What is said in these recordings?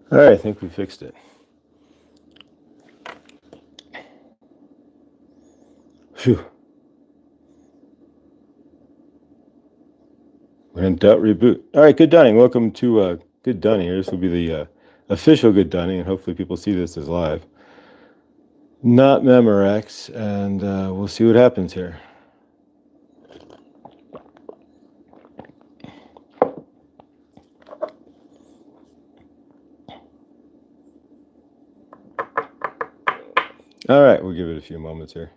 All right, I think we fixed it. Phew. When in doubt, reboot. All right, Good Dunning. Welcome to Good Dunning. This will be the official Good Dunning, and hopefully people see this as live. Not Memorex, and we'll see what happens here. All right, we'll give it a few moments here.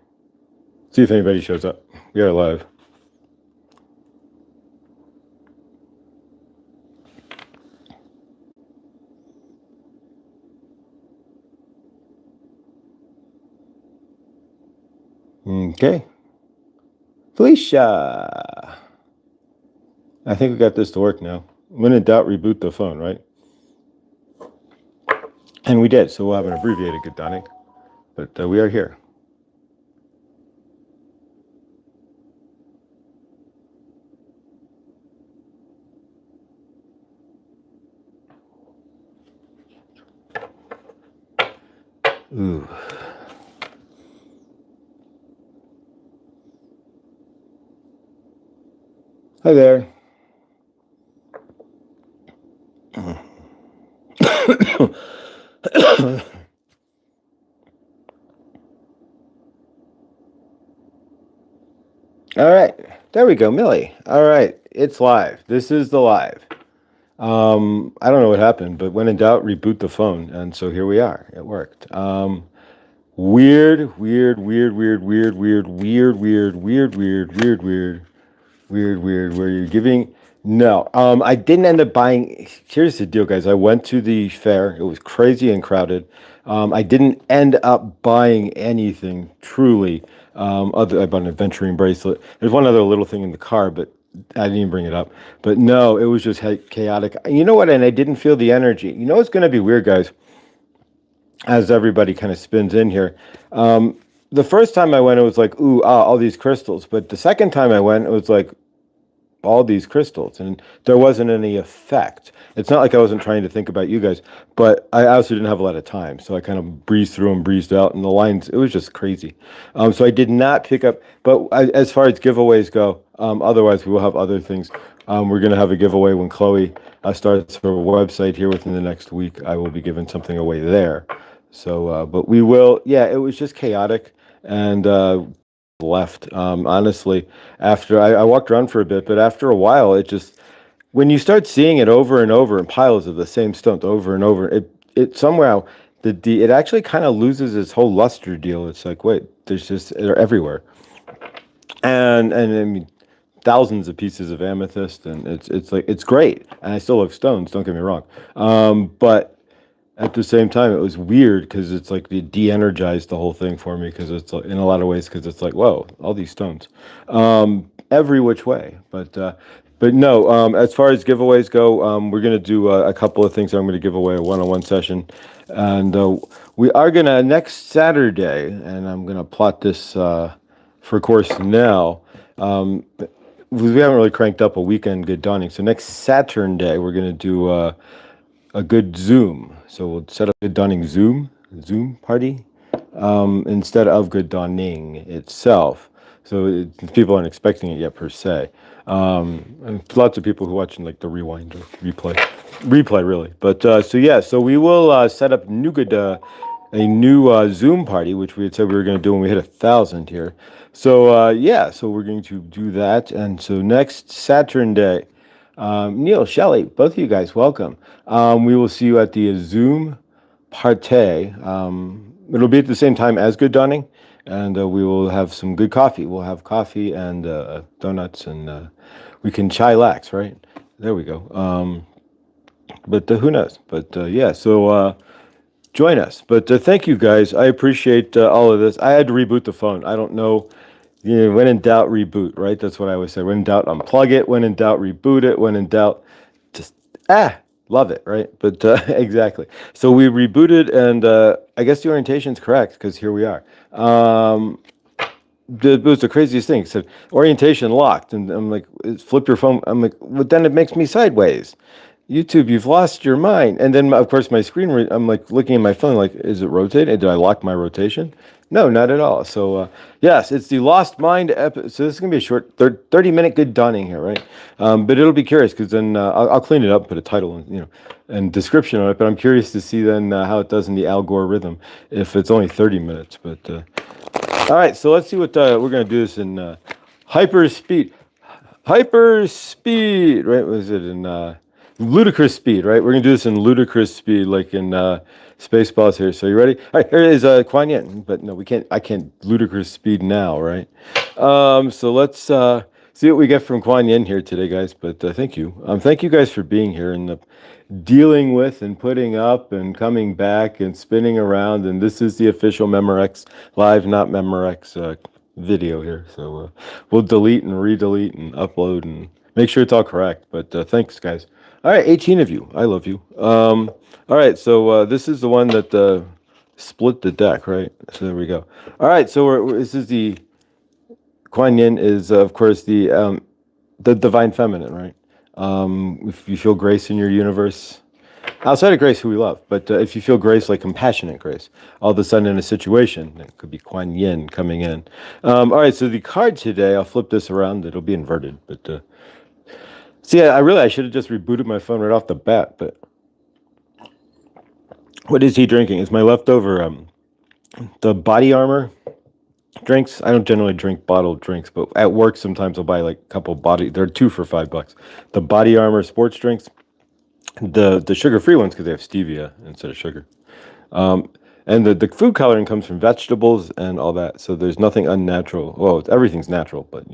See if anybody shows up. We are live. Okay. Felicia. I think we got this to work now. When in doubt, reboot the phone, right? And we did, so we'll have an abbreviated Good Dunning. But we are here. Ooh. Hi there. All right, there we go, Millie. All right, it's live. This is the live. I don't know what happened, but when in doubt, reboot the phone, and so here we are. It worked. Weird, weird, weird, weird, weird, weird, weird, weird, weird, weird, weird, weird, weird, weird. Where you're giving? No, I didn't end up buying. Here's the deal, guys. I went to the fair. It was crazy and crowded. I didn't end up buying anything truly. I bought an adventuring bracelet. There's one other little thing in the car, but I didn't even bring it up. But no, it was just chaotic. You know what? And I didn't feel the energy. You know what's going to be weird, guys? As everybody kind of spins in here. The first time I went, it was like, ooh, all these crystals. But the second time I went, it was like, all these crystals, and there wasn't any effect. It's not like I wasn't trying to think about you guys, but I also didn't have a lot of time, so I kind of breezed through and breezed out, and the lines, it was just crazy. So I did not pick up, but as far as giveaways go, otherwise we will have other things. We're going to have a giveaway when Chloe starts her website here within the next week. I will be giving something away there. So, but we will, yeah, it was just chaotic, and left. Honestly, after I walked around for a bit, but after a while, it just, when you start seeing it over and over in piles of the same stones over and over, it somehow it actually kind of loses its whole luster deal. It's like, wait, they're everywhere, and I mean, thousands of pieces of amethyst, and it's like, it's great, and I still love stones. Don't get me wrong, but at the same time, it was weird because it's like it de-energized the whole thing for me, because it's like, in a lot of ways, because it's like, whoa, all these stones, every which way. But no, as far as giveaways go, we're gonna do a couple of things. I'm gonna give away a one-on-one session, and we are gonna next Saturday, and I'm gonna plot this for course now. We haven't really cranked up a weekend Good Dawning, so next Saturday we're gonna do a good Zoom. So we'll set up a Good Dawning Zoom party, instead of Good Dawning itself. So people aren't expecting it yet per se. And lots of people who are watching like the rewind or replay really. But so yeah, so we will set up a new Zoom party, which we had said we were going to do when we hit 1,000 here. So yeah, so we're going to do that, and so next Saturday. Neil, Shelley, both of you guys, welcome. We will see you at the Zoom party. It'll be at the same time as Good Dawning, and we will have some good coffee. We'll have coffee and donuts, and we can chillax, right? There we go. But who knows? But yeah, so join us. But thank you guys. I appreciate all of this. I had to reboot the phone. I don't know. Yeah, when in doubt, reboot, right? That's what I always say. When in doubt, unplug it. When in doubt, reboot it. When in doubt, just, love it, right? But exactly. So we rebooted, and I guess the orientation's correct, because here we are. It was the craziest thing. It said, orientation locked. And I'm like, flip your phone. I'm like, well, then it makes me sideways. YouTube, you've lost your mind. And then, of course, my screen, I'm like looking at my phone, like, is it rotating? Did I lock my rotation? No, not at all. So, yes, it's the Lost Mind episode. So this is going to be a short 30-minute good dawning here, right? But it'll be curious because then I'll clean it up, put a title and, and description on it. But I'm curious to see then how it does in the Al Gore rhythm if it's only 30 minutes. But, all right, so let's see what we're going to do this in hyper speed. Hyper speed, right? Was it in... ludicrous speed, right? We're gonna do this in ludicrous speed, like in Spaceballs here. So you ready? All right, here is Kuan Yin, but no, we can't. I can't ludicrous speed now, right? So let's see what we get from Kuan Yin here today, guys. But thank you. Thank you guys for being here and dealing with and putting up and coming back and spinning around. And this is the official Memorex live, not Memorex video here. So we'll delete and redelete and upload and make sure it's all correct. But thanks, guys. All right, 18 of you. I love you. All right, so this is the one that split the deck, right? So there we go. All right, so this is the Kuan Yin is, of course, the divine feminine, right? If you feel grace in your universe, outside of grace, who we love, but if you feel grace, like compassionate grace, all of a sudden in a situation, it could be Kuan Yin coming in. All right, so the card today, I'll flip this around. It'll be inverted, but... See, I should have just rebooted my phone right off the bat, but what is he drinking? It's my leftover, the body armor drinks. I don't generally drink bottled drinks, but at work sometimes I'll buy like a couple they're 2 for $5. The body armor sports drinks, the sugar-free ones because they have stevia instead of sugar. And the food coloring comes from vegetables and all that, so there's nothing unnatural. Well, everything's natural, but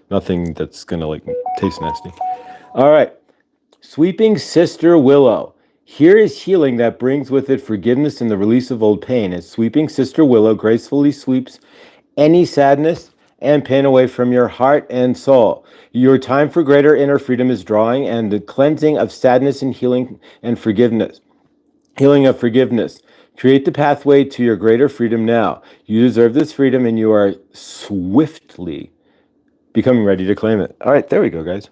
nothing that's gonna like taste nasty. All right, Sweeping Sister Willow. Here is healing that brings with it forgiveness and the release of old pain, as Sweeping Sister Willow gracefully sweeps any sadness and pain away from your heart and soul. Your time for greater inner freedom is drawing, and the cleansing of sadness and healing and forgiveness. Healing of forgiveness. Create the pathway to your greater freedom now. You deserve this freedom, and you are swiftly becoming ready to claim it. All right, there we go, guys.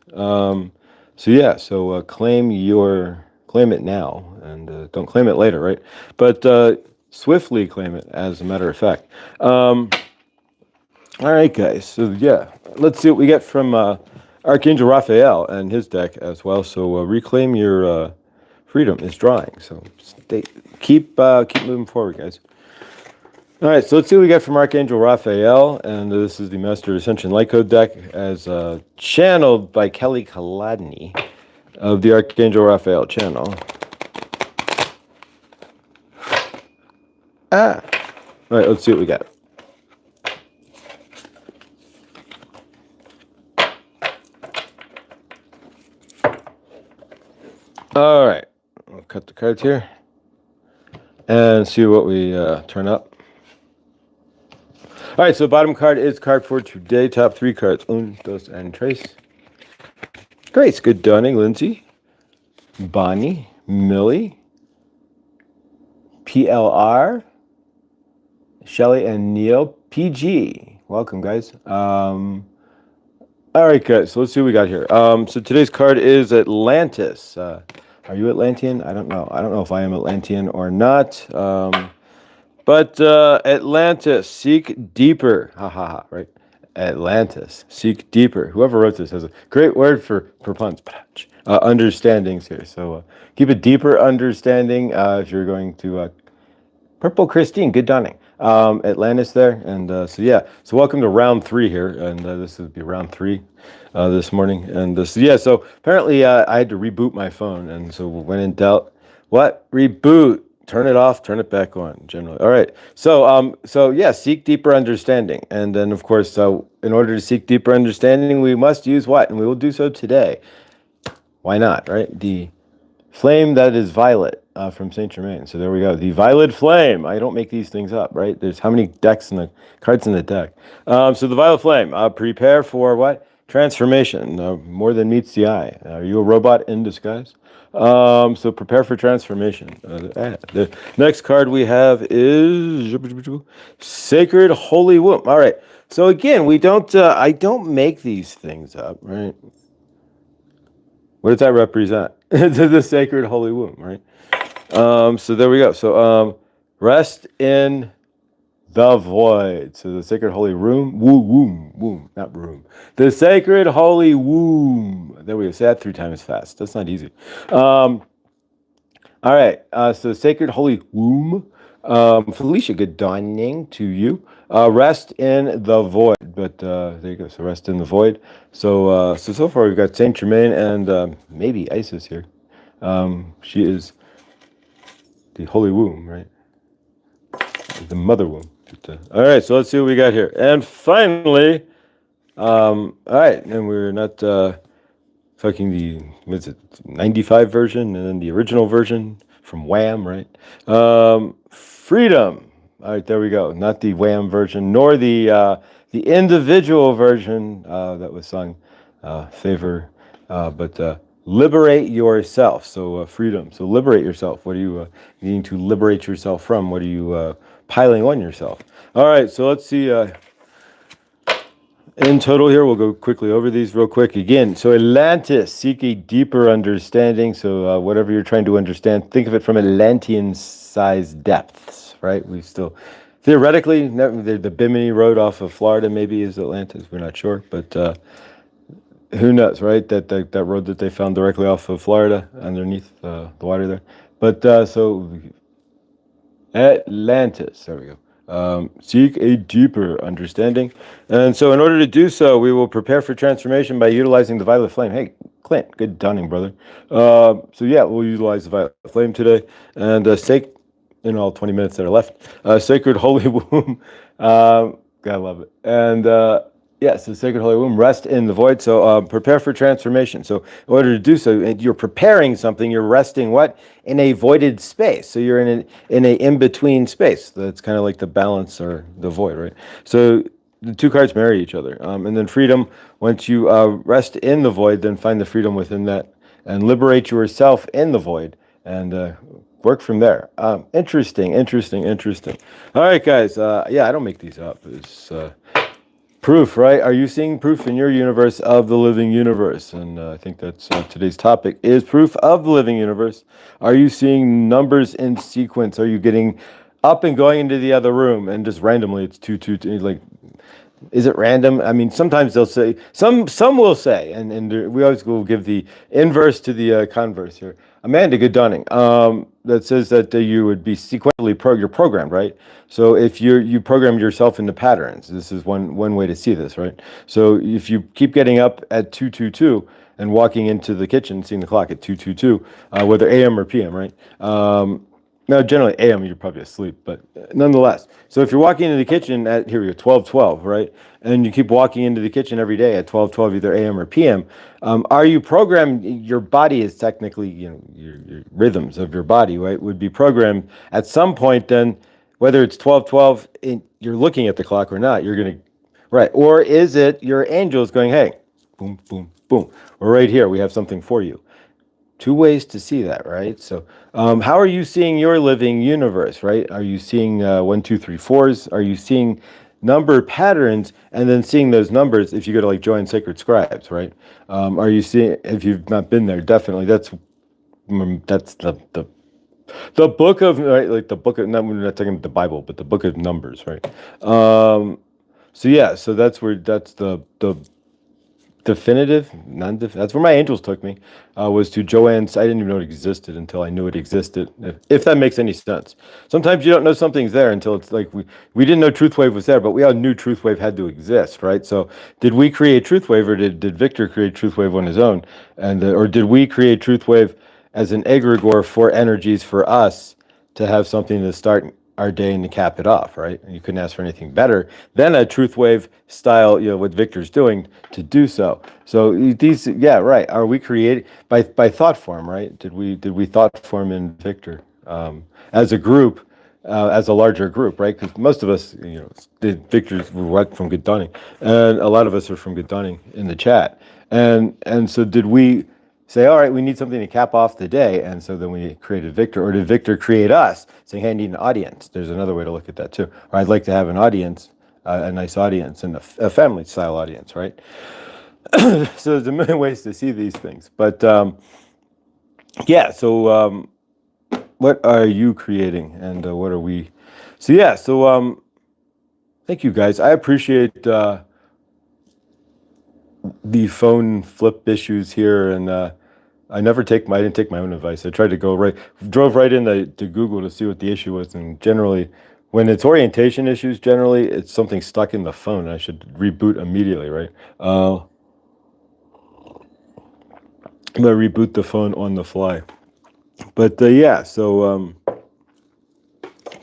So claim it now, and don't claim it later, right? But swiftly claim it, as a matter of fact. All right, guys. So yeah, let's see what we get from Archangel Raphael and his deck as well. So reclaim your freedom is drawing. So keep moving forward, guys. All right, so let's see what we get from Archangel Raphael, and this is the Master Ascension Light Code deck as channeled by Kelly Kaladny of the Archangel Raphael channel. All right, let's see what we got. All right, I'll cut the cards here and see what we turn up. All right, so bottom card is card for today. Top 3 cards. Un, dos, and tres. Grace, good dawning. Lindsay, Bonnie, Millie, PLR, Shelly, and Neil. PG. Welcome, guys. All right, guys, so let's see what we got here. So today's card is Atlantis. Are you Atlantean? I don't know. I don't know if I am Atlantean or not. But Atlantis, seek deeper. Ha ha ha, right? Atlantis, seek deeper. Whoever wrote this has a great word for puns. Understandings here. So keep a deeper understanding if you're going to Purple Christine, good dawning. Atlantis there. And so yeah, so welcome to round 3 here. And this would be round 3 this morning. And so apparently I had to reboot my phone. And so when in doubt, what? Reboot. Turn it off, turn it back on, generally. All right. So yeah, seek deeper understanding. And then, of course, in order to seek deeper understanding, we must use what? And we will do so today. Why not, right? The flame that is violet from Saint Germain. So there we go. The violet flame. I don't make these things up, right? There's how many decks in the cards in the deck. So the violet flame. Prepare for what? Transformation. More than meets the eye. Are you a robot in disguise? So prepare for transformation. The next card we have is Sacred Holy Womb. All right. So again, we don't. I don't make these things up, right? What does that represent? to the sacred holy womb, right? So there we go. So rest in the void. So the sacred holy womb, not room. The sacred holy womb. There we go. Say that 3 times fast. That's not easy. All right. So sacred holy womb. Felicia, good dawning to you. Rest in the void. But there you go. So rest in the void. So far we've got Saint Germain and maybe Isis here. She is the holy womb, right? The mother womb. All right, so let's see what we got here. And finally, all right, and we're not fucking the, what's it, 95 version and then the original version from Wham, right? Freedom. All right, there we go. Not the Wham version, nor the individual version that was sung, Favor, but liberate yourself. So freedom. So liberate yourself. What are you needing to liberate yourself from? What are you piling on yourself? All right, so let's see. In total here, we'll go quickly over these real quick again. So Atlantis, seek a deeper understanding. So whatever you're trying to understand, think of it from Atlantean-sized depths, right? We still, theoretically, the Bimini Road off of Florida maybe is Atlantis. We're not sure, but who knows, right? That road that they found directly off of Florida, underneath the water there. But so Atlantis, there we go. Seek a deeper understanding. And so in order to do so, we will prepare for transformation by utilizing the violet flame. Hey, Clint, good dawning, brother. So yeah, we'll utilize the violet flame today. And in all 20 minutes that are left, sacred holy womb. Gotta love it. And yes, the sacred holy womb, rest in the void. So prepare for transformation. So in order to do so, you're preparing something. You're resting what? In a voided space. So you're in a in-between space. That's kind of like the balance or the void, right? So the two cards marry each other. And then freedom, once you rest in the void, then find the freedom within that and liberate yourself in the void and work from there. Interesting. All right, guys. Yeah, I don't make these up. It's proof, right? Are you seeing proof in your universe of the living universe? And I think that's today's topic is proof of the living universe. Are you seeing numbers in sequence? Are you getting up and going into the other room and just randomly it's 2, like, is it random? I mean, sometimes they'll say, some will say, and we always will give the inverse to the converse here. Amanda, good dawning. That says that you would be sequentially you're programmed, right? So if you program yourself into patterns, this is one way to see this, right? So if you keep getting up at 2:22 and walking into the kitchen, seeing the clock at 2:22, whether AM or PM, right? No, generally AM, you're probably asleep, but nonetheless. So if you're walking into the kitchen at, here we go, 12:12, right? And you keep walking into the kitchen every day at 12:12, either AM or PM, are you programmed, your body is technically, your rhythms of your body, right, would be programmed at some point then, whether it's 12:12, you're looking at the clock or not, you're going to, right, or is it your angels going, hey, boom, boom, boom, we're right here, we have something for you. Two ways to see that, right? So how are you seeing your living universe, right? Are you seeing 1, 2, 3, 4s? Are you seeing number patterns and then seeing those numbers if you go to like Join Sacred Scribes, right? Are you seeing, if you've not been there, definitely, that's the book of, right, like the book of, not, we're not talking about the Bible, but the book of Numbers, right? So yeah, so that's where, that's the definitive, that's where my angels took me, was to Joanne's. I didn't even know it existed until I knew it existed, if that makes any sense. Sometimes you don't know something's there until it's like, we didn't know Truthwave was there, but we all knew Truthwave had to exist, right? So did we create Truthwave, or did Victor create Truthwave on his own? And or did we create Truthwave as an egregore for energies for us to have something to start our day and to cap it off, right? And you couldn't ask for anything better than a truth wave style, what Victor's doing to do so. So these, yeah, right. Are we created by thought form, right? Did we thought form in Victor as a group, as a larger group, right? Because most of us, Victor's from Good Dawning, and a lot of us are from Good Dawning in the chat, and so did we say, all right, we need something to cap off the day, and so then we created Victor, or did Victor create us, saying, hey, I need an audience? There's another way to look at that too. Or I'd like to have an audience, a nice audience, and a family-style audience, right? So there's a million ways to see these things, but yeah. So what are you creating, and what are we? So yeah. So thank you guys. I appreciate the phone flip issues here, and I didn't take my own advice. I tried to drove right into to Google to see what the issue was, and generally, when it's orientation issues, generally it's something stuck in the phone. I should reboot immediately, right? I'm gonna reboot the phone on the fly. But yeah, so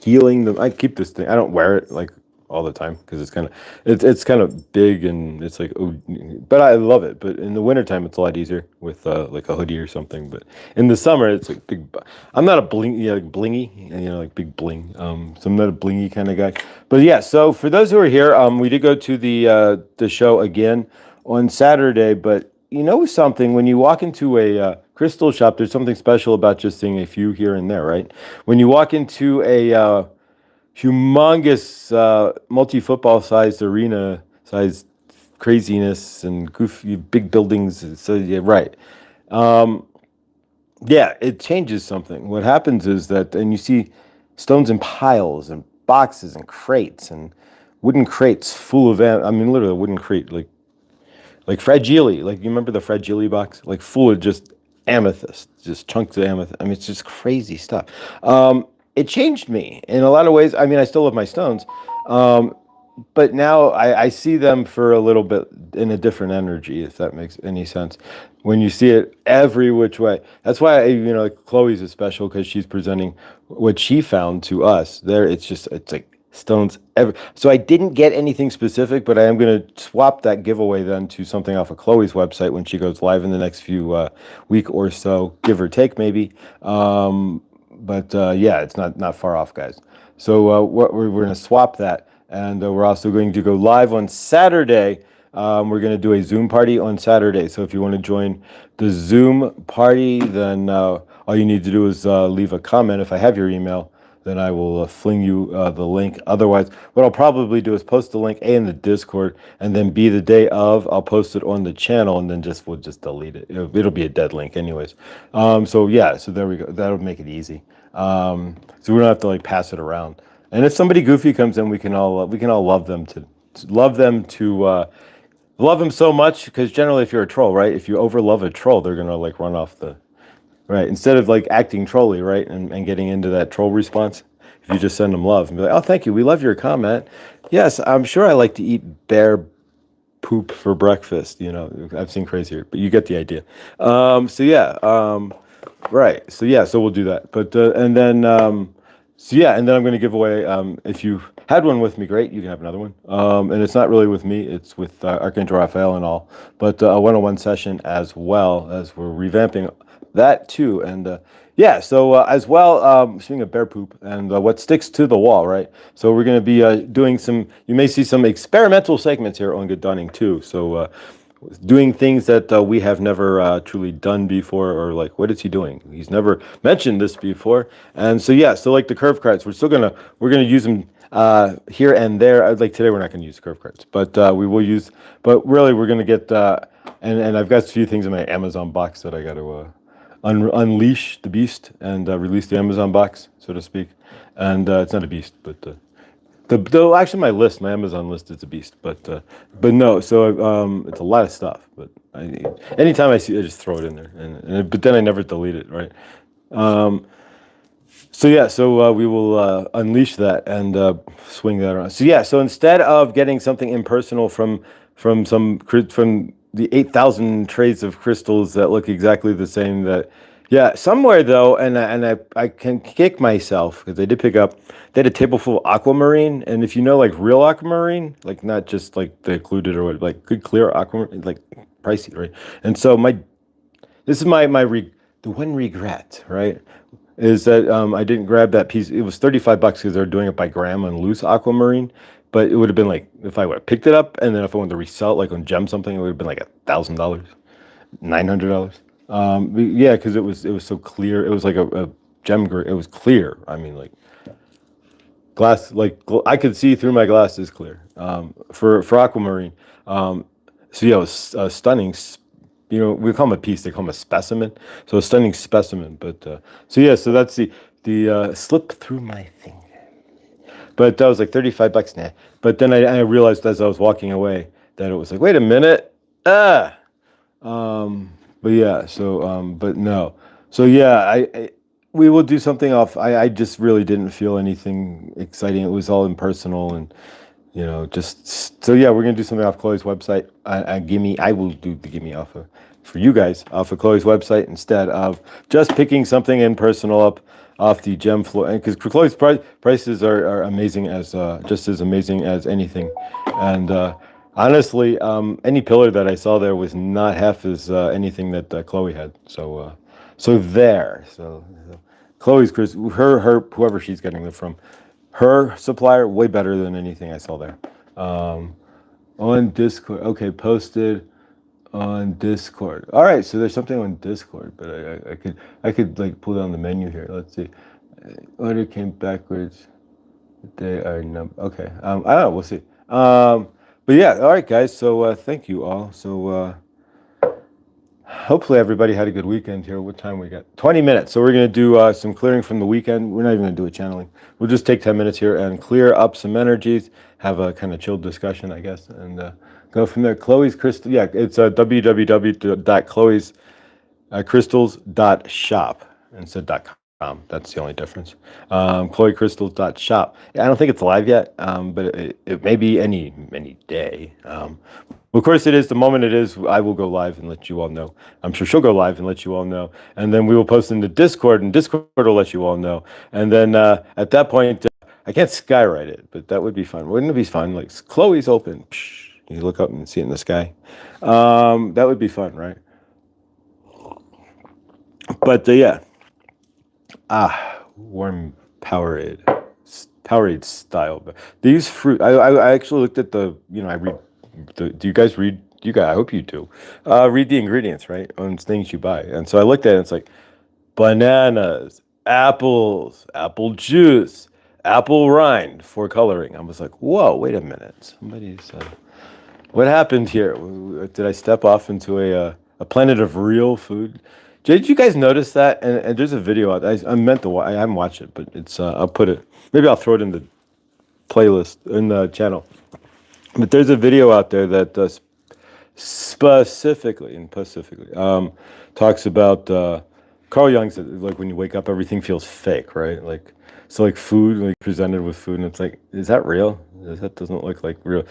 healing them. I keep this thing. I don't wear it like all the time because it's kind of big and it's like, oh, but I love it. But in the wintertime it's a lot easier with like a hoodie or something. But in the summer it's like big. I'm not a bling, yeah, like blingy, like big bling. So I'm not a blingy kind of guy. But yeah, so for those who are here, we did go to the show again on Saturday. But you know something, when you walk into a crystal shop, there's something special about just seeing a few here and there, right? When you walk into a humongous multi-football sized arena sized craziness and goofy big buildings, so yeah, right. Yeah, it changes something. What happens is that, and you see stones in piles and boxes and crates and wooden crates full of, I mean, literally a wooden crate, like fragile, like you remember the fragile box, like full of just amethyst, just chunks of amethyst. I mean, it's just crazy stuff. It changed me in a lot of ways. I mean, I still love my stones, um, but now I see them for a little bit in a different energy, if that makes any sense. When you see it every which way, that's why like Chloe's is special because she's presenting what she found to us. There, it's like stones. So I didn't get anything specific, but I am going to swap that giveaway then to something off of Chloe's website when she goes live in the next few week or so, give or take maybe. But yeah, it's not far off, guys. So we're going to swap that. And we're also going to go live on Saturday. We're going to do a Zoom party on Saturday. So if you want to join the Zoom party, then all you need to do is leave a comment. If I have your email, then I will fling you the link. Otherwise, what I'll probably do is post the link A in the Discord, and then B the day of, I'll post it on the channel, and then we'll just delete it. It'll be a dead link anyways. So yeah, so there we go. That'll make it easy. So we don't have to like pass it around. And if somebody goofy comes in, we can all love them love them so much, because generally, if you're a troll, right, if you over love a troll, they're gonna like run off the right, instead of like acting trolly, right, and getting into that troll response. If you just send them love and be like, oh, thank you, we love your comment. Yes, I'm sure I like to eat bear poop for breakfast. I've seen crazier, but you get the idea. So yeah, right. So yeah, so we'll do that. But and then so yeah, and then I'm going to give away. If you had one with me, great. You can have another one. And it's not really with me; it's with Archangel Raphael and all. But a one-on-one session as well, as we're revamping that too. And yeah, so as well, speaking of bear poop and what sticks to the wall, right? So we're going to be doing some. You may see some experimental segments here on Good Dawning too. So doing things that we have never truly done before, or like, what is he doing? He's never mentioned this before. And so yeah, so like the curve cards, we're gonna use them here and there. Like today we're not gonna use curve cards, but we will use. But really, we're gonna get and I've got a few things in my Amazon box that I got to unleash the beast and release the Amazon box, so to speak. And it's not a beast, but actually my Amazon list is a beast, but no, so it's a lot of stuff. But anytime I see it, I just throw it in there, but then I never delete it, right? So yeah, so we will unleash that and swing that around. So yeah, so instead of getting something impersonal from from the 8,000 trays of crystals that look exactly the same, that yeah, somewhere though, and I can kick myself because I did pick up. They had a table full of aquamarine, and if you know like real aquamarine, like not just like the occluded or what, like good clear aquamarine, like pricey, right? And so this is the one regret, right, is that I didn't grab that piece. It was $35 because they're doing it by gram on loose aquamarine, but it would have been like if I would have picked it up, and then if I wanted to resell it like on gem something, it would have been like $1,000, $900. Yeah, because it was so clear. It was like a gem. It was clear. I mean, like glass, like I could see through my glasses clear. For aquamarine. So yeah, it was stunning, we call them a piece, they call them a specimen. So a stunning specimen. But so yeah, so that's the slip through my finger. But that was like $35 now. But then I realized as I was walking away that it was like, wait a minute, ah. But yeah, so but no, so yeah, we will do something off. I just really didn't feel anything exciting. It was all impersonal and just so yeah, we're gonna do something off Chloe's website. Gimme, I will do the gimme off of for you guys off of Chloe's website instead of just picking something impersonal up off the gem floor. And because Chloe's prices are amazing as just as amazing as anything, and honestly, any pillar that I saw there was not half as anything that Chloe had. So there. So Chloe's her whoever she's getting it from, her supplier way better than anything I saw there. On Discord, okay, posted on Discord. All right, so there's something on Discord, but I could like pull down the menu here. Let's see. Order came backwards. They are okay. I don't know. We'll see. But yeah, all right, guys. So thank you all. So hopefully everybody had a good weekend here. What time we got? 20 minutes. So we're gonna do some clearing from the weekend. We're not even gonna do a channeling. We'll just take 10 minutes here and clear up some energies. Have a kind of chilled discussion, I guess, and go from there. Chloe's crystal. Yeah, it's www.chloescrystals.shop instead .com. That's the only difference. ChloeCrystals.shop. I don't think it's live yet, but it may be any day. Of course it is. The moment it is, I will go live and let you all know. I'm sure she'll go live and let you all know. And then we will post into Discord, and Discord will let you all know. And then at that point, I can't skywrite it, but that would be fun. Wouldn't it be fun? Like, Chloe's open. Psh, you look up and see it in the sky. That would be fun, right? But yeah. Warm Powerade. Powerade style. They use fruit. I actually looked at I read. Do you guys read? I hope you do. Read the ingredients, right, on things you buy. And so I looked at it, and it's like bananas, apples, apple juice, apple rind for coloring. I was like, whoa, wait a minute. What happened here? Did I step off into a planet of real food? Did you guys notice that? And there's a video out. I meant to. I haven't watched it, but it's. I'll put it. Maybe I'll throw it in the playlist in the channel. But there's a video out there that specifically talks about Carl Jung said, like, when you wake up, everything feels fake, right? Like, so like food, like presented with food, and it's like, is that real? That doesn't look like real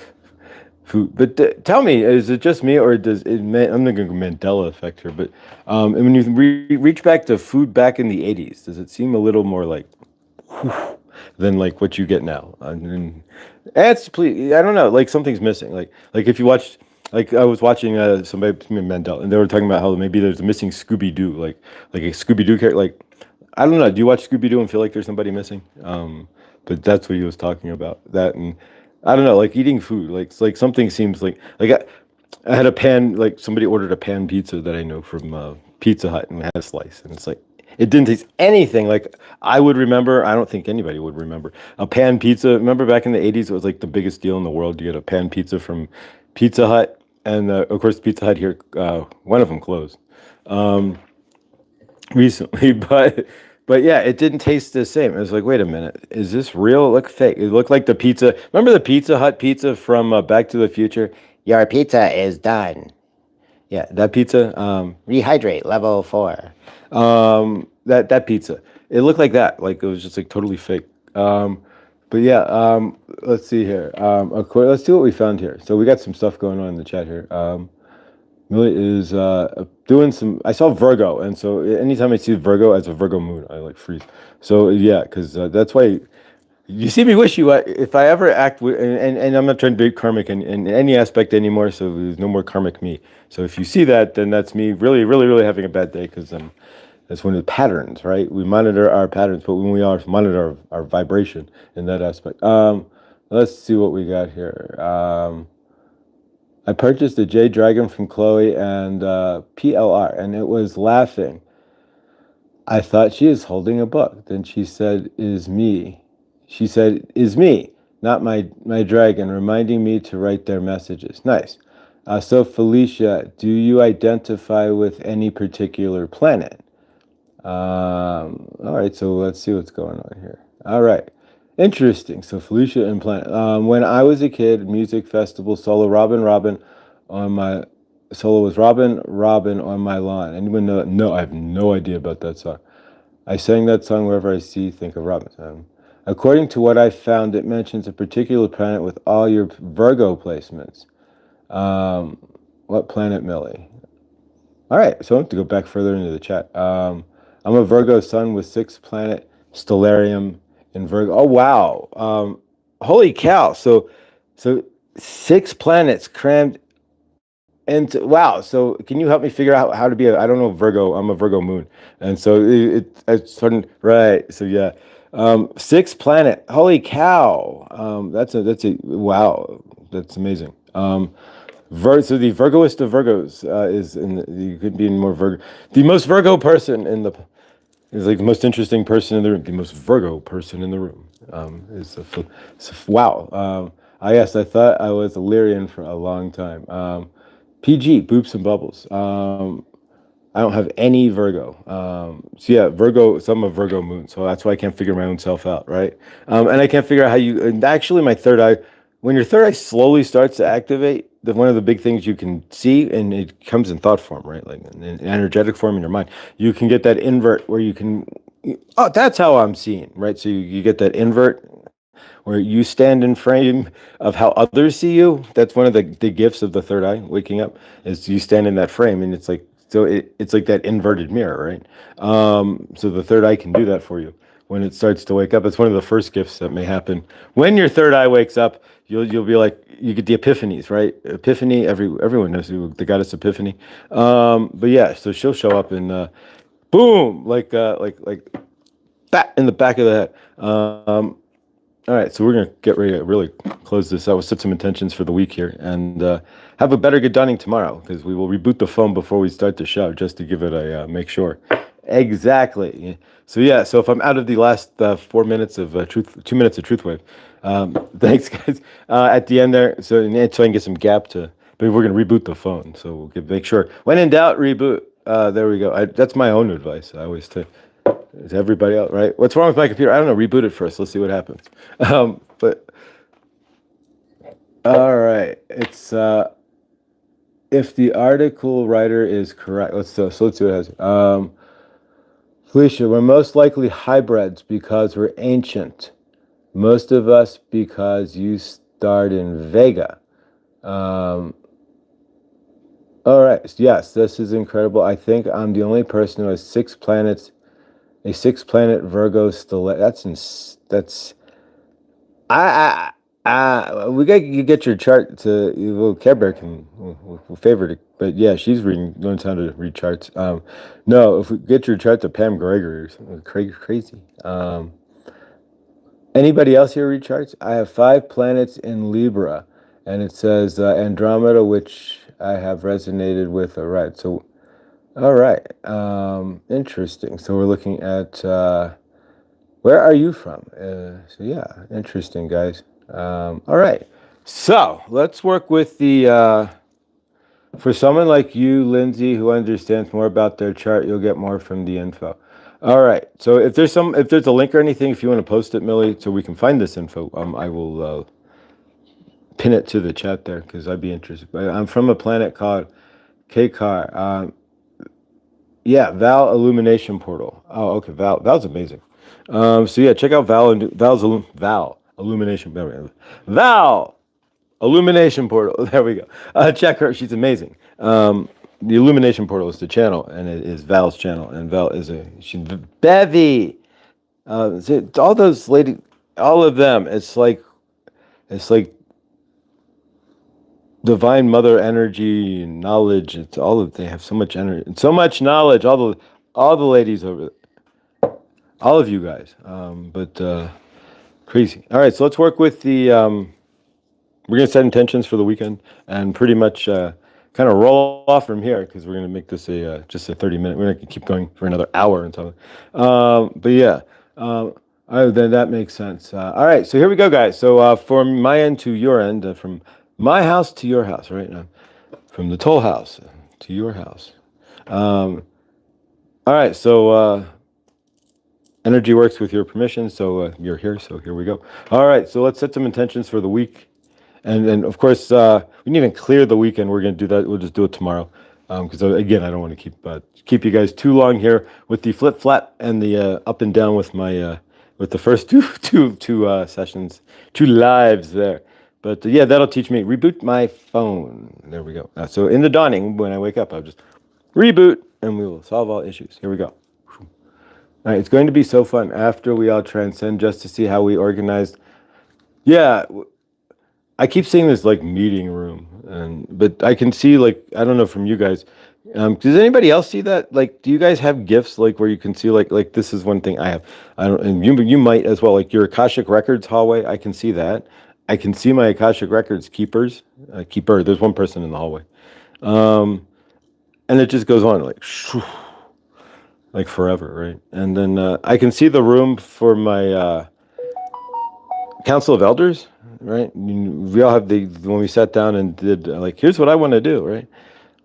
food. But tell me, is it just me, or does it? I'm not going to go Mandela effect here, but and when you reach back to food back in the 80s, does it seem a little more like than like what you get now? And please, I don't know, like something's missing. Like if you watched, like I was watching somebody Mandela, and they were talking about how maybe there's a missing Scooby Doo, like a Scooby Doo character. Like, I don't know. Do you watch Scooby Doo and feel like there's somebody missing? But that's what he was talking about. That, and I don't know, like eating food, like something seems like I had a pan, like somebody ordered a pan pizza that I know from Pizza Hut, and had a slice, and it's like, it didn't taste anything like I would remember. I don't think anybody would remember a pan pizza. Remember back in the 80s, it was like the biggest deal in the world. You get a pan pizza from Pizza Hut, and of course Pizza Hut here, one of them closed recently, but yeah, it didn't taste the same. It was like, wait a minute, is this real? It looked fake. It looked like the pizza. Remember the Pizza Hut pizza from Back to the Future? Your pizza is done. Yeah, that pizza. Rehydrate level 4. That pizza. It looked like that. Like it was just like totally fake. But yeah. Let's see here. Let's see what we found here. So we got some stuff going on in the chat here. Millie is doing some. I saw Virgo, and so anytime I see Virgo as a Virgo moon, I like freeze. So yeah, because that's why you see me wish you. If I ever act and I'm not trying to be karmic in any aspect anymore, so there's no more karmic me. So if you see that, then that's me really, really, really having a bad day, because that's one of the patterns, right? We monitor our patterns, but when we are monitor our vibration in that aspect. Let's see what we got here. I purchased a Jade Dragon from Chloe and PLR, and it was laughing. I thought she is holding a book. Then she said, "Is me." She said, "Is me, not my dragon," reminding me to write their messages. Nice. So Felicia, do you identify with any particular planet? All right, so let's see what's going on here. All right, interesting. So Felicia and planet. When I was a kid, music festival solo Robin Robin on my solo was Robin Robin on my lawn. Anyone know that? No, I have no idea about that song. I sang that song wherever I see, think of Robin. According to what I found, it mentions a particular planet with all your Virgo placements. Um, what planet, Millie? All right, so I have to go back further into the chat. I'm a Virgo sun with 6 planet stellarium in Virgo. Oh wow! Holy cow! So 6 planets crammed into wow. So can you help me figure out how to be a? I don't know Virgo. I'm a Virgo moon, and so it's sudden right. So yeah, 6 planet. Holy cow! That's a wow. That's amazing. So the Virgoist of Virgos is in. You could be more Virgo. The most Virgo person in the is like the most interesting person in the room. The most Virgo person in the room wow. I thought I was a Lyrian for a long time. PG Boops and Bubbles. I don't have any Virgo. So yeah, Virgo. So I'm a Virgo moon, so that's why I can't figure my own self out, right? And I can't figure out how you. And actually, my third eye, when your third eye slowly starts to activate, one of the big things you can see, and it comes in thought form, right? Like in energetic form in your mind, you can get that invert where you can. Oh, that's how I'm seeing, right? So you get that invert where you stand in frame of how others see you. That's one of the gifts of the third eye, waking up, is you stand in that frame, and it's like so it's like that inverted mirror, right? So the third eye can do that for you when it starts to wake up. It's one of the first gifts that may happen when your third eye wakes up. You'll be like you get the epiphanies, right? Epiphany. Everyone knows the goddess Epiphany. But yeah, so she'll show up and boom, like that in the back of the head. All right, so we're going to get ready to really close this out. We'll set some intentions for the week here and have a better good dawning tomorrow because we will reboot the phone before we start the show just to give it a make sure. Exactly. So yeah, so if I'm out of the last 4 minutes of truth, 2 minutes of truth wave, thanks guys. At the end there, so I can get some gap to, but we're going to reboot the phone. So make sure when in doubt, reboot. There we go. That's my own advice. I always say. Is everybody else right? What's wrong with my computer? I don't know. Reboot it first. Let's see what happens. But all right, it's if the article writer is correct. Let's see what it has. Felicia, we're most likely hybrids because we're ancient. Most of us because you starred in Vega. All right. Yes, this is incredible. I think I'm the only person who has 6 planets. A 6 planet Virgo stellar. That's we got you get your chart to well, Care Bear can will favorite it, but yeah, she's learns how to read charts. No, if we get your chart to Pam Gregory or something crazy. Anybody else here read charts? I have 5 planets in Libra, and it says Andromeda, which I have resonated with. All right, so. All right. Interesting. So we're looking at where are you from? So yeah, interesting, guys. All right. So let's work with the for someone like you, Lindsay, who understands more about their chart, you'll get more from the info. All right. So if there's a link or anything, if you want to post it, Millie, so we can find this info, I will pin it to the chat there because I'd be interested. I'm from a planet called Kekar. Yeah, Val Illumination Portal. Oh, okay. Val's amazing. So yeah, check out Val Illumination. Val Illumination Portal. There we go. Check her. She's amazing. The Illumination Portal is the channel, and it is Val's channel, and Val is she's Bevy. All those lady, all of them. It's like divine mother energy and knowledge. It's all of they have so much energy and so much knowledge. All the ladies over there, all of you guys. But crazy. All right, so let's work with the. We're gonna set intentions for the weekend and pretty much kind of roll off from here because we're gonna make this just a 30-minute. We're gonna keep going for another hour and something. But yeah. Then that makes sense. All right, so here we go, guys. So from my end to your end, from my house to your house, right now. from the toll house to your house. All right, so energy works with your permission, so you're here, so here we go. All right, so let's set some intentions for the week. And of course, we didn't even clear the weekend. We're going to do that. We'll just do it tomorrow. Because again, I don't want to keep you guys too long here with the flip flap and the up and down with my with the first two sessions, two lives there. But yeah, that'll teach me reboot my phone. There we go. So in the dawning, when I wake up, I'll just reboot, and we will solve all issues. Here we go. All right, it's going to be so fun after we all transcend just to see how we organized. Yeah, I keep seeing this like meeting room, but I can see like I don't know from you guys. Does anybody else see that? Like, do you guys have gifts like where you can see like this is one thing I have. I don't, and you might as well. Like your Akashic Records hallway, I can see that. I can see my Akashic Records keeper. There's one person in the hallway, and it just goes on like forever, right? And then I can see the room for my Council of Elders, right? We all have when we sat down and did like, here's what I want to do, right?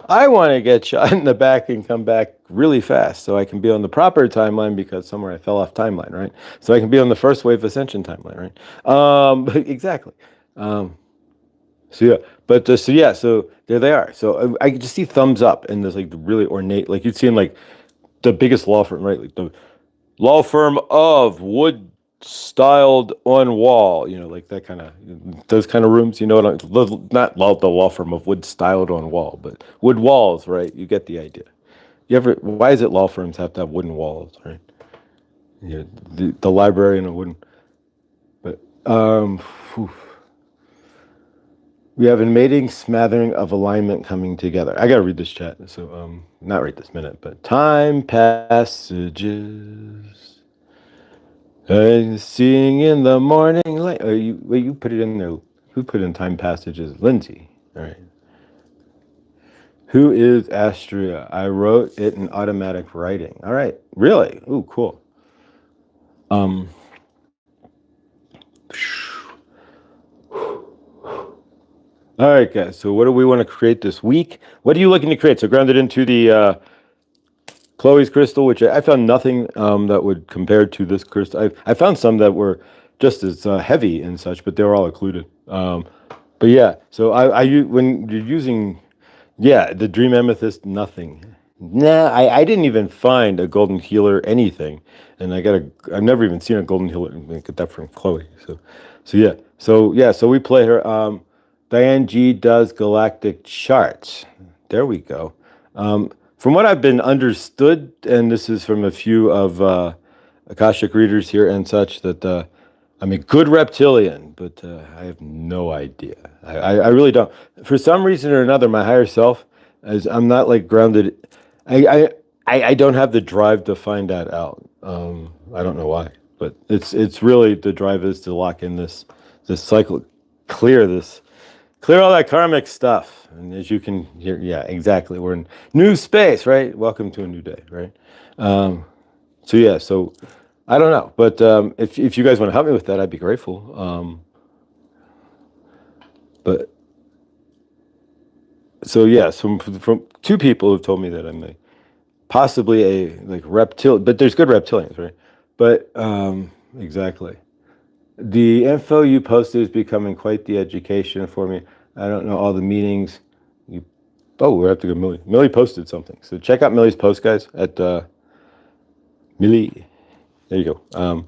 I want to get shot in the back and come back really fast so I can be on the proper timeline because somewhere I fell off timeline, right? So I can be on the first wave ascension timeline, right? Exactly. So yeah, but so there they are. So I just see thumbs up in this like really ornate, like you'd see in like the biggest law firm, right? Like the law firm of wood styled on wall, like that kind of those kind of rooms, not the law firm of wood styled on wall, but wood walls, right? You get the idea. Why is it law firms have to have wooden walls, right? Yeah, the library and a wooden, but we have a mating smattering of alignment coming together. I gotta read this chat, so not right this minute, but time passages. Seeing in the morning light. You put it in there. Who put in time passages? Lindsay. All right. Who is Astria? I wrote it in automatic writing. All right. Really? Ooh, cool. All right, guys. So what do we want to create this week? What are you looking to create? So grounded into the Chloe's crystal, which I found nothing that would compare to this crystal. I found some that were just as heavy and such, but they were all occluded. But yeah, so when you're using, the dream amethyst, nothing. Nah, I didn't even find a golden healer anything, and I've never even seen a golden healer. I get that from Chloe. So we play her. Diane G does galactic charts. There we go. From what I've been understood, and this is from a few of Akashic readers here and such, that I'm a good reptilian, but I have no idea. I really don't. For some reason or another, my higher self, as I'm not like grounded. I don't have the drive to find that out. I don't know why, but it's really the drive is to lock in this cycle, clear all that karmic stuff. And as you can hear, yeah, exactly. We're in new space, right? Welcome to a new day, right? So I don't know, but if you guys want to help me with that, I'd be grateful. But so yeah, from two people who've told me that I'm possibly a like reptilian, but there's good reptilians, right? But exactly. The info you posted is becoming quite the education for me. I don't know all the meanings. We're up to go Millie. Millie posted something. So check out Millie's post, guys, at Millie. There you go.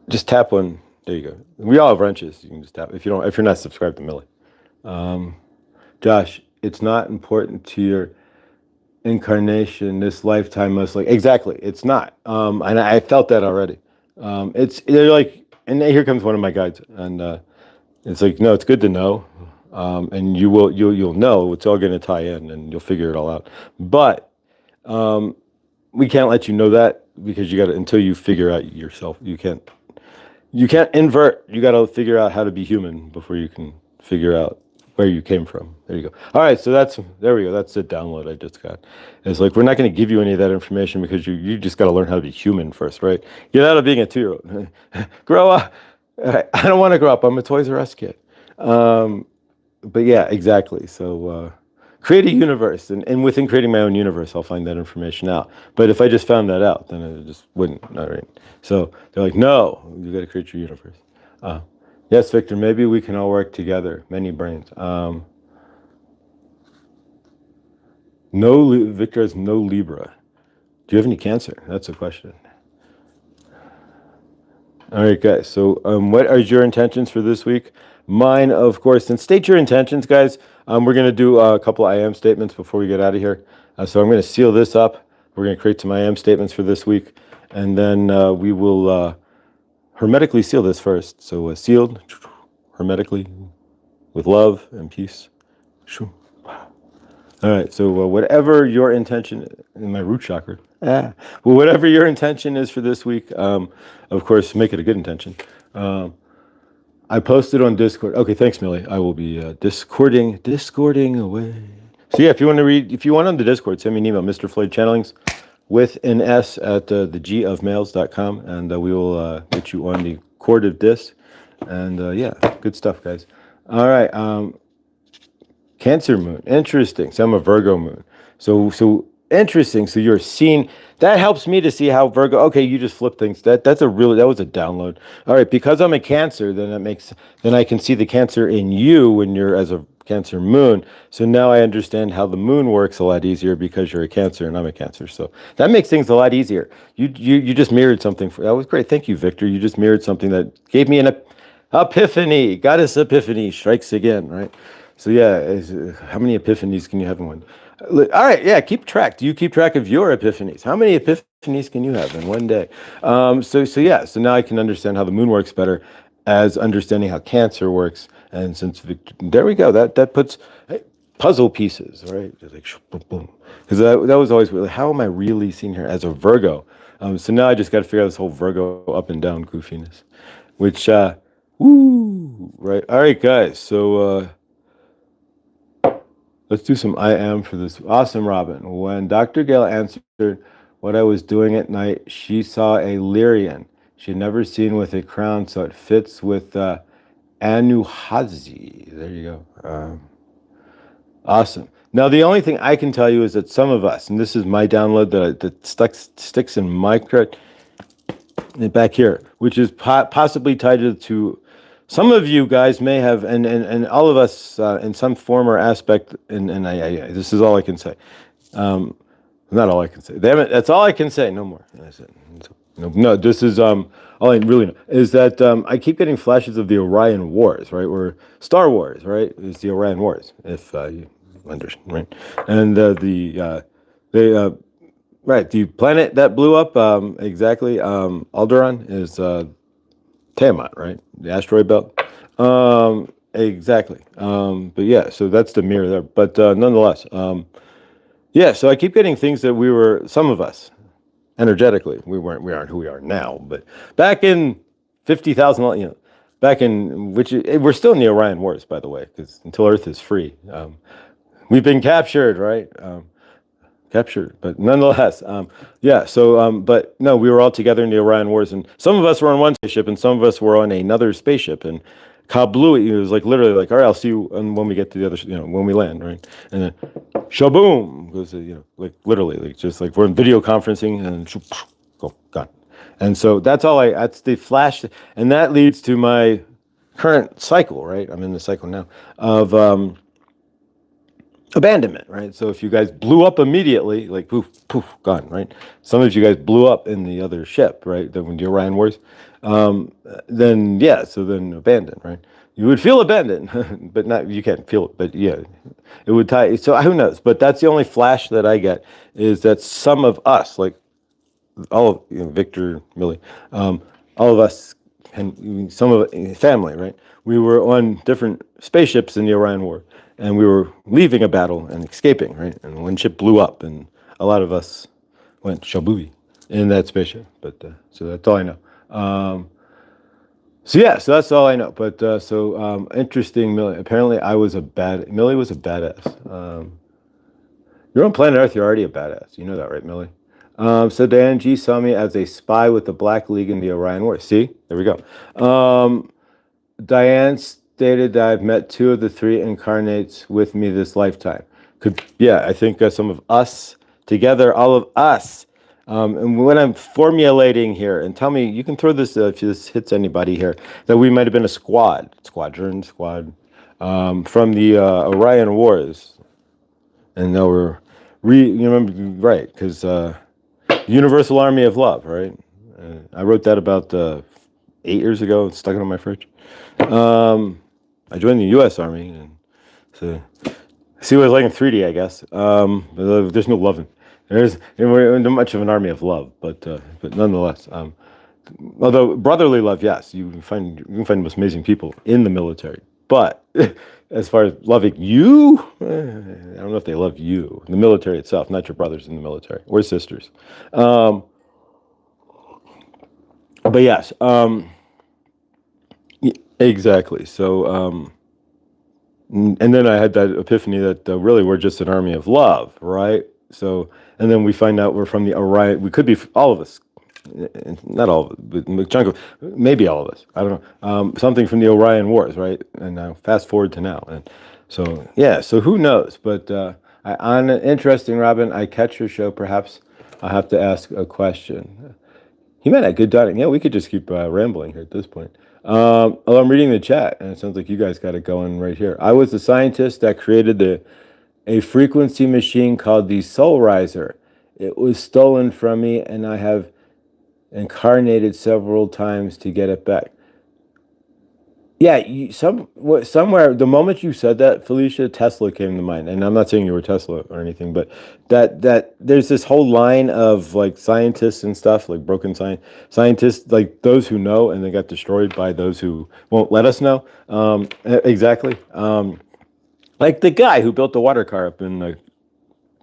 Just tap one. There you go. We all have wrenches. You can just tap if you're not subscribed to Millie. Josh, it's not important to your incarnation this lifetime most like exactly. It's not. And I felt that already. They're like, and here comes one of my guides, and it's like, no, it's good to know, and you'll know it's all going to tie in, and you'll figure it all out. But we can't let you know that because you got to until you figure out yourself. You can't invert. You got to figure out how to be human before you can figure out where you came from. There you go. All right, so there we go. That's the download I just got. It's like we're not going to give you any of that information because you just got to learn how to be human first, right? Get out of being a 2-year-old. Grow up. I don't want to grow up. I'm a Toys R Us kid. but yeah, exactly. So create a universe, and within creating my own universe, I'll find that information out. But if I just found that out, then it just wouldn't. All right. So they're like, no, you got to create your universe. Uh, yes, Victor. Maybe we can all work together. Many brains. No, Victor has no Libra. Do you have any Cancer? That's a question. All right, guys. So, what are your intentions for this week? Mine, of course, and state your intentions, guys. We're going to do a couple I am statements before we get out of here. So, I'm going to seal this up. We're going to create some I am statements for this week. And then we will hermetically seal this first. So, sealed hermetically with love and peace. All right, so whatever your intention in my root chakra, well, whatever your intention is for this week, of course, make it a good intention. I posted on Discord. Okay, thanks, Millie. I will be discording away. So yeah, if you want to read, if you want on the Discord, send me an email, Mr. Floyd Channelings, with an S at thegofmails.com, and we will get you on the Court of Dis. And yeah, good stuff, guys. All right. Cancer moon, interesting. So I'm a Virgo moon. So interesting. So you're seeing that helps me to see how Virgo. Okay, you just flip things. That was a download. All right, because I'm a Cancer, then I can see the Cancer in you when you're as a Cancer moon. So now I understand how the moon works a lot easier because you're a Cancer and I'm a Cancer. So that makes things a lot easier. You just mirrored something. That was great. Thank you, Victor. You just mirrored something that gave me an epiphany. Goddess epiphany strikes again, right? So yeah, how many epiphanies can you have in one? All right, yeah, keep track. Do you keep track of your epiphanies? How many epiphanies can you have in one day? So now I can understand how the moon works better as understanding how Cancer works. And there we go. That puts puzzle pieces, right? Just like boom, boom. Because that was always really, how am I really seeing her as a Virgo? So now I just got to figure out this whole Virgo up and down goofiness, which woo, right? All right, guys. So. Let's do some I am for this. Awesome, Robin. When Dr. Gale answered what I was doing at night, she saw a Lyrian she had never seen with a crown, so it fits with Anuhazi. There you go. Awesome. Now, the only thing I can tell you is that some of us, and this is my download that sticks in my back here, which is possibly tied to some of you guys may have, and all of us in some form or aspect, and I this is all I can say. Not all I can say. Damn it, that's all I can say. No more. That's it. No, this is all I really know is that I keep getting flashes of the Orion Wars, right? Or Star Wars, right? It's the Orion Wars, if you understand, right? And right, the planet that blew up, exactly, Alderaan is Tiamat, right? The asteroid belt. Exactly. But yeah, so that's the mirror there. But nonetheless, yeah, so I keep getting things that some of us, energetically, we aren't who we are now, but back in 50,000, back in, we're still in the Orion Wars, by the way, because until Earth is free, we've been captured, right? Captured, but nonetheless, yeah. So, but no, we were all together in the Orion Wars, and some of us were on one spaceship, and some of us were on another spaceship. And kablooey, it was like literally like, all right, I'll see you when we get to the other, when we land, right? And then, shaboom, goes, like literally, like just like we're in video conferencing, and go gone. And so that's the flash, and that leads to my current cycle, right? I'm in the cycle now of abandonment, right? So if you guys blew up immediately, like poof, poof, gone, right? Some of you guys blew up in the other ship, right? When the Orion Wars, then yeah, so then abandoned, right? You would feel abandoned, but not, you can't feel it, but yeah, it would tie. So who knows? But that's the only flash that I get is that some of us, like all of Victor, Millie, all of us, and some of family, right? We were on different spaceships in the Orion War, and we were leaving a battle and escaping, right? And one ship blew up, and a lot of us went shabooey in that spaceship. But so that's all I know. So yeah, so that's all I know. But interesting, Millie. Apparently, Millie was a badass. You're on planet Earth. You're already a badass. You know that, right, Millie? So Diane G saw me as a spy with the Black League in the Orion War. See, there we go. Diane stated that I've met two of the three incarnates with me this lifetime. Yeah, I think some of us together, all of us. And when I'm formulating here, and tell me, you can throw this if this hits anybody here, that we might have been a squad, from the Orion Wars. And now you remember, right, because Universal Army of Love, right? I wrote that about 8 years ago, stuck it on my fridge. I joined the U.S. Army, and so see what it's like in 3D, I guess. There's no loving. We're not much of an army of love, but nonetheless. Although brotherly love, yes, you can find the most amazing people in the military. But as far as loving you, I don't know if they love you, the military itself, not your brothers in the military or sisters. But yes, exactly. So, and then I had that epiphany that really we're just an army of love, right? So, and then we find out we're from the Orion. We could be all of us, not all of it, but a chunk of, maybe all of us. I don't know. Something from the Orion Wars, right? And now fast forward to now, and so yeah. So who knows? But interesting, Robin. I catch your show. Perhaps I'll have to ask a question. He meant a good dining. Yeah, we could just keep rambling here at this point. Although I'm reading the chat, and it sounds like you guys got it going right here. I was the scientist that created a frequency machine called the Soul Riser. It was stolen from me, and I have incarnated several times to get it back. Yeah, somewhere, the moment you said that, Felicia, Tesla came to mind. And I'm not saying you were Tesla or anything, but that there's this whole line of like scientists and stuff, like broken scientists, like those who know and they got destroyed by those who won't let us know. Exactly. Like the guy who built the water car up in the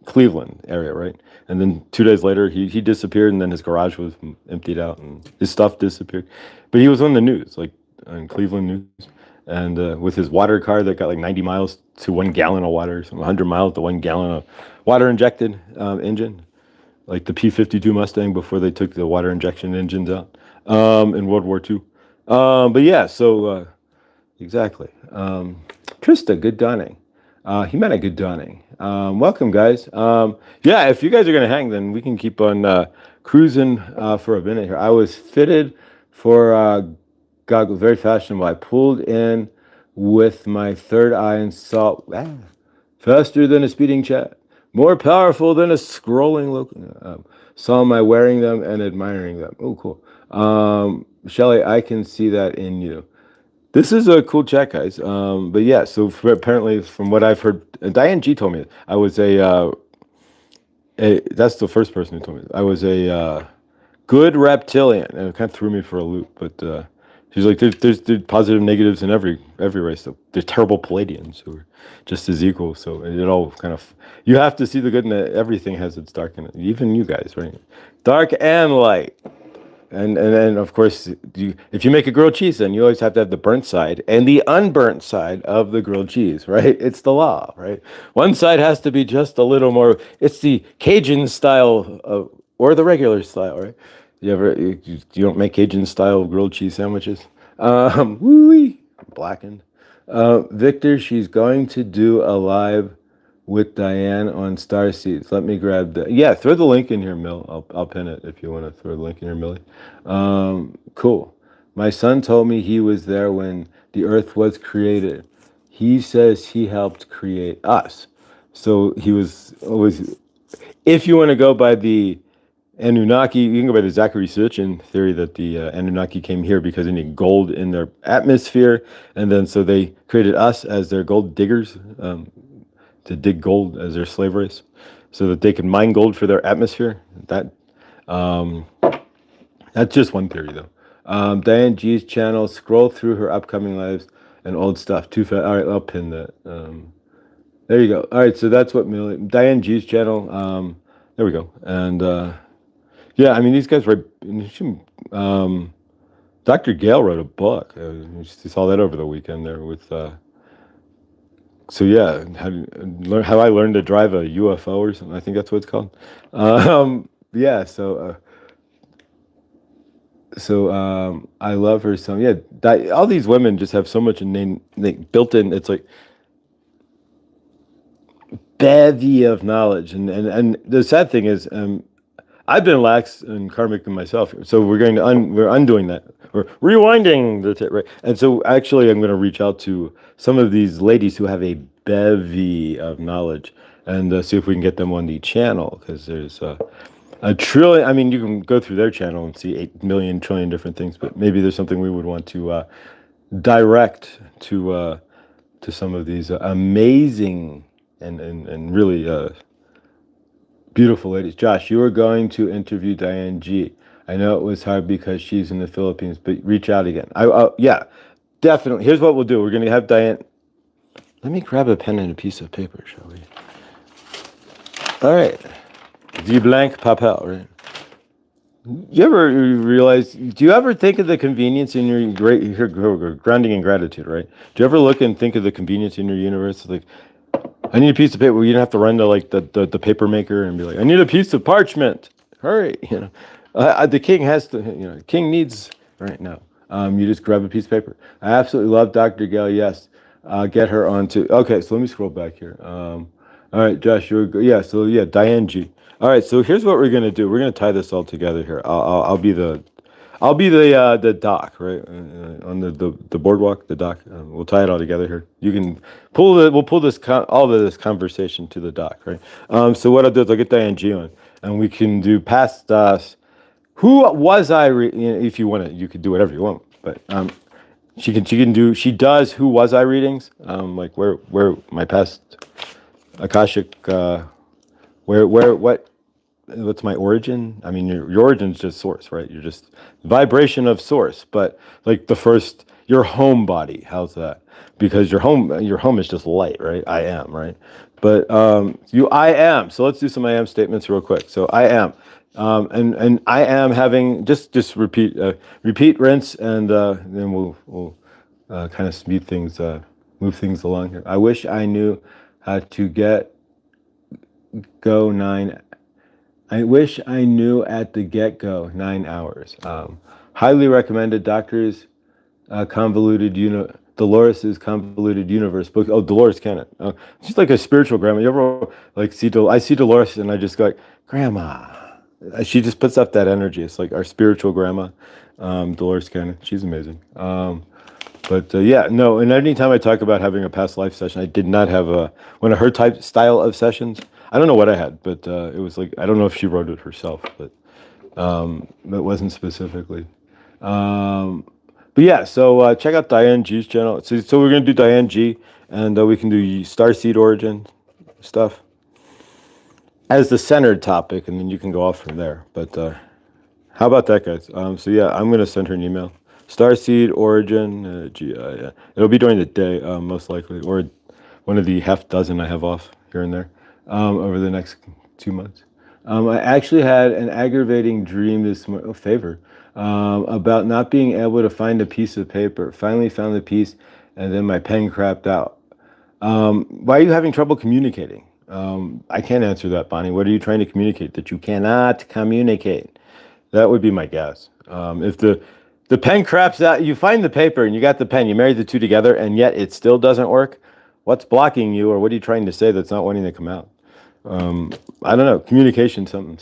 Cleveland area, right? And then 2 days later, he disappeared, and then his garage was emptied out, and his stuff disappeared. But he was on the news, like on Cleveland news, and with his water car that got like 90 miles to 1 gallon of water, some 100 miles to 1 gallon of water injected engine, like the P-52 Mustang before they took the water injection engines out in World War II. But yeah, so exactly. Trista, good dawning. He meant a good dawning. Welcome, guys. Yeah, if you guys are going to hang, then we can keep on cruising for a minute here. I was fitted for goggles, very fashionable. I pulled in with my third eye and saw faster than a speeding chat, more powerful than a scrolling look. Saw my wearing them and admiring them. Oh, cool. Shelly, I can see that in you. This is a cool chat, guys. But yeah, so apparently, from what I've heard, Diane G told me I was that's the first person who told me I was a good reptilian, and it kind of threw me for a loop. But she's like, there's positive negatives in every race. So there's terrible Palladians who are just as equal. So it all kind of, you have to see the good in it. Everything has its dark in it. Even you guys, right? Dark and light. And then, of course, if you make a grilled cheese, then you always have to have the burnt side and the unburnt side of the grilled cheese, right? It's the law, right? One side has to be just a little more, it's the Cajun style or the regular style, right? You don't make Cajun style grilled cheese sandwiches? Woo-wee, blackened. Victor, she's going to do a live with Diane on Starseeds. Let me grab the, yeah, throw the link in here, Mill. I'll pin it if you want to throw the link in here, Millie. Cool. My son told me he was there when the earth was created. He says he helped create us. So he was always, if you want to go by the Anunnaki, you can go by the Zachary Sitchin theory that the Anunnaki came here because they need gold in their atmosphere. And then so they created us as their gold diggers, to dig gold as their slave race, so that they could mine gold for their atmosphere. That's just one theory, though. Diane G's channel. Scroll through her upcoming lives and old stuff. Too fast. All right, I'll pin that. There you go. All right, so that's what Diane G's channel. There we go. And yeah, I mean these guys write. Dr. Gale wrote a book. You saw that over the weekend there with. So yeah, how I learned to drive a UFO or something. I think that's what it's called. Yeah. So I love her so. Yeah, all these women just have so much innate, built in. It's like bevy of knowledge, and the sad thing is, I've been lax and karmic myself, so we're going to we're undoing that. We're rewinding the right, and so actually, I'm going to reach out to some of these ladies who have a bevy of knowledge, and see if we can get them on the channel, because there's a trillion. I mean, you can go through their channel and see 8 million trillion different things, but maybe there's something we would want to direct to some of these amazing and really beautiful ladies. Josh, you are going to interview Diane G. I know it was hard because she's in the Philippines, but reach out again. Yeah, definitely. Here's what we'll do. We're going to have Diane. Let me grab a pen and a piece of paper, shall we? All right. The blank papel, right? You ever realize, do you ever think of the convenience in your grounding in gratitude, right? Do you ever look and think of the convenience in your universe? Like, I need a piece of paper. Well, you don't have to run to like the paper maker and be like, I need a piece of parchment. Hurry, the king has to, king needs right now. You just grab a piece of paper. I absolutely love Dr. Gail. Yes, get her on to. Okay, so let me scroll back here. All right, Josh, Diane G. All right, so here's what we're gonna do. We're gonna tie this all together here. I'll be the dock, right, on the boardwalk, the dock. We'll tie it all together here. You can we'll pull this all of this conversation to the dock, right? So what I'll do is I'll get Diane G on, and we can do past who was I? If you want to, you could do whatever you want, but she does who was I readings, like where my past akashic, what's my origin? I mean, your origin's just source, right? You're just vibration of source, but like your home body. How's that? Because your home is just light, right? I am, right? But I am. So let's do some I am statements real quick. So I am, and I am having just repeat, rinse, and then we'll kind of speed things, move things along here. I wish I knew how to go 9. I wish I knew at the get-go 9 hours. Highly recommended. Doctors, Dolores' Convoluted Universe book. Oh, Dolores Cannon. She's like a spiritual grandma. You ever like I see Dolores and I just go like, Grandma. She just puts up that energy. It's like our spiritual grandma, Dolores Cannon. She's amazing. And anytime I talk about having a past life session, I did not have one of her style of sessions. I don't know what I had, but it was like, I don't know if she wrote it herself, but it wasn't specifically. So check out Diane G's channel. So we're going to do Diane G, and we can do starseed origin stuff as the centered topic, and then you can go off from there. But how about that, guys? I'm going to send her an email. Starseed origin, it'll be during the day, most likely, or one of the half dozen I have off here and there over the next 2 months. I actually had an aggravating dream this favor about not being able to find a piece of paper. Finally found the piece, and then my pen crapped out. Why are you having trouble communicating? I can't answer that, Bonnie. What are you trying to communicate? That you cannot communicate. That would be my guess. If the pen craps out, you find the paper and you got the pen, you marry the two together, and yet it still doesn't work. What's blocking you, or what are you trying to say that's not wanting to come out? I don't know. Communication, something.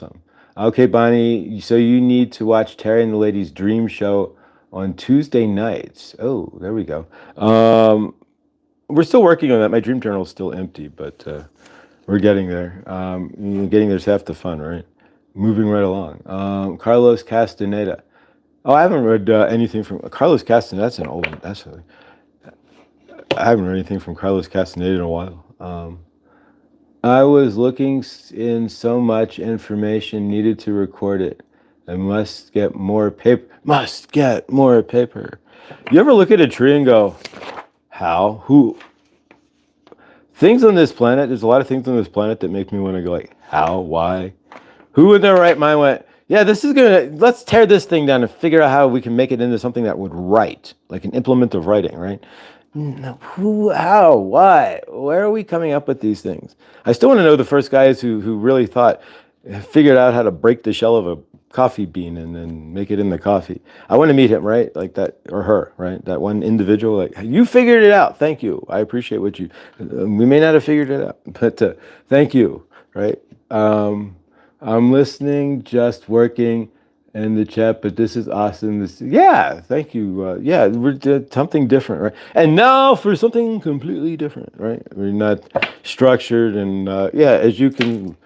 Okay, Bonnie, so you need to watch Terry and the Ladies Dream Show on Tuesday nights. Oh, there we go. We're still working on that. My dream journal is still empty, but we're getting there. Getting there's half the fun, right? Moving right along. Carlos Castaneda. Oh, I haven't read anything from Carlos Castaneda. That's an old one. I haven't read anything from Carlos Castaneda in a while. I was looking in so much information needed to record it. I must get more paper. Must get more paper. You ever look at a tree and go, how? Who? Things on this planet, there's a lot of things on this planet that make me want to go like, how? Why? Who in their right mind went, yeah, let's tear this thing down and figure out how we can make it into something that would write, like an implement of writing, right? No, who, how, why? Where are we coming up with these things? I still want to know the first guys who really figured out how to break the shell of a coffee bean and then make it in the coffee. I want to meet him, right? Like that, or her, right? That one individual, like, you figured it out. Thank you. I appreciate what you, we may not have figured it out, but thank you, right? I'm listening, just working in the chat, but this is awesome. Yeah, thank you. Yeah, we're something different, right? And now for something completely different, right? We're not structured, and yeah, as you can,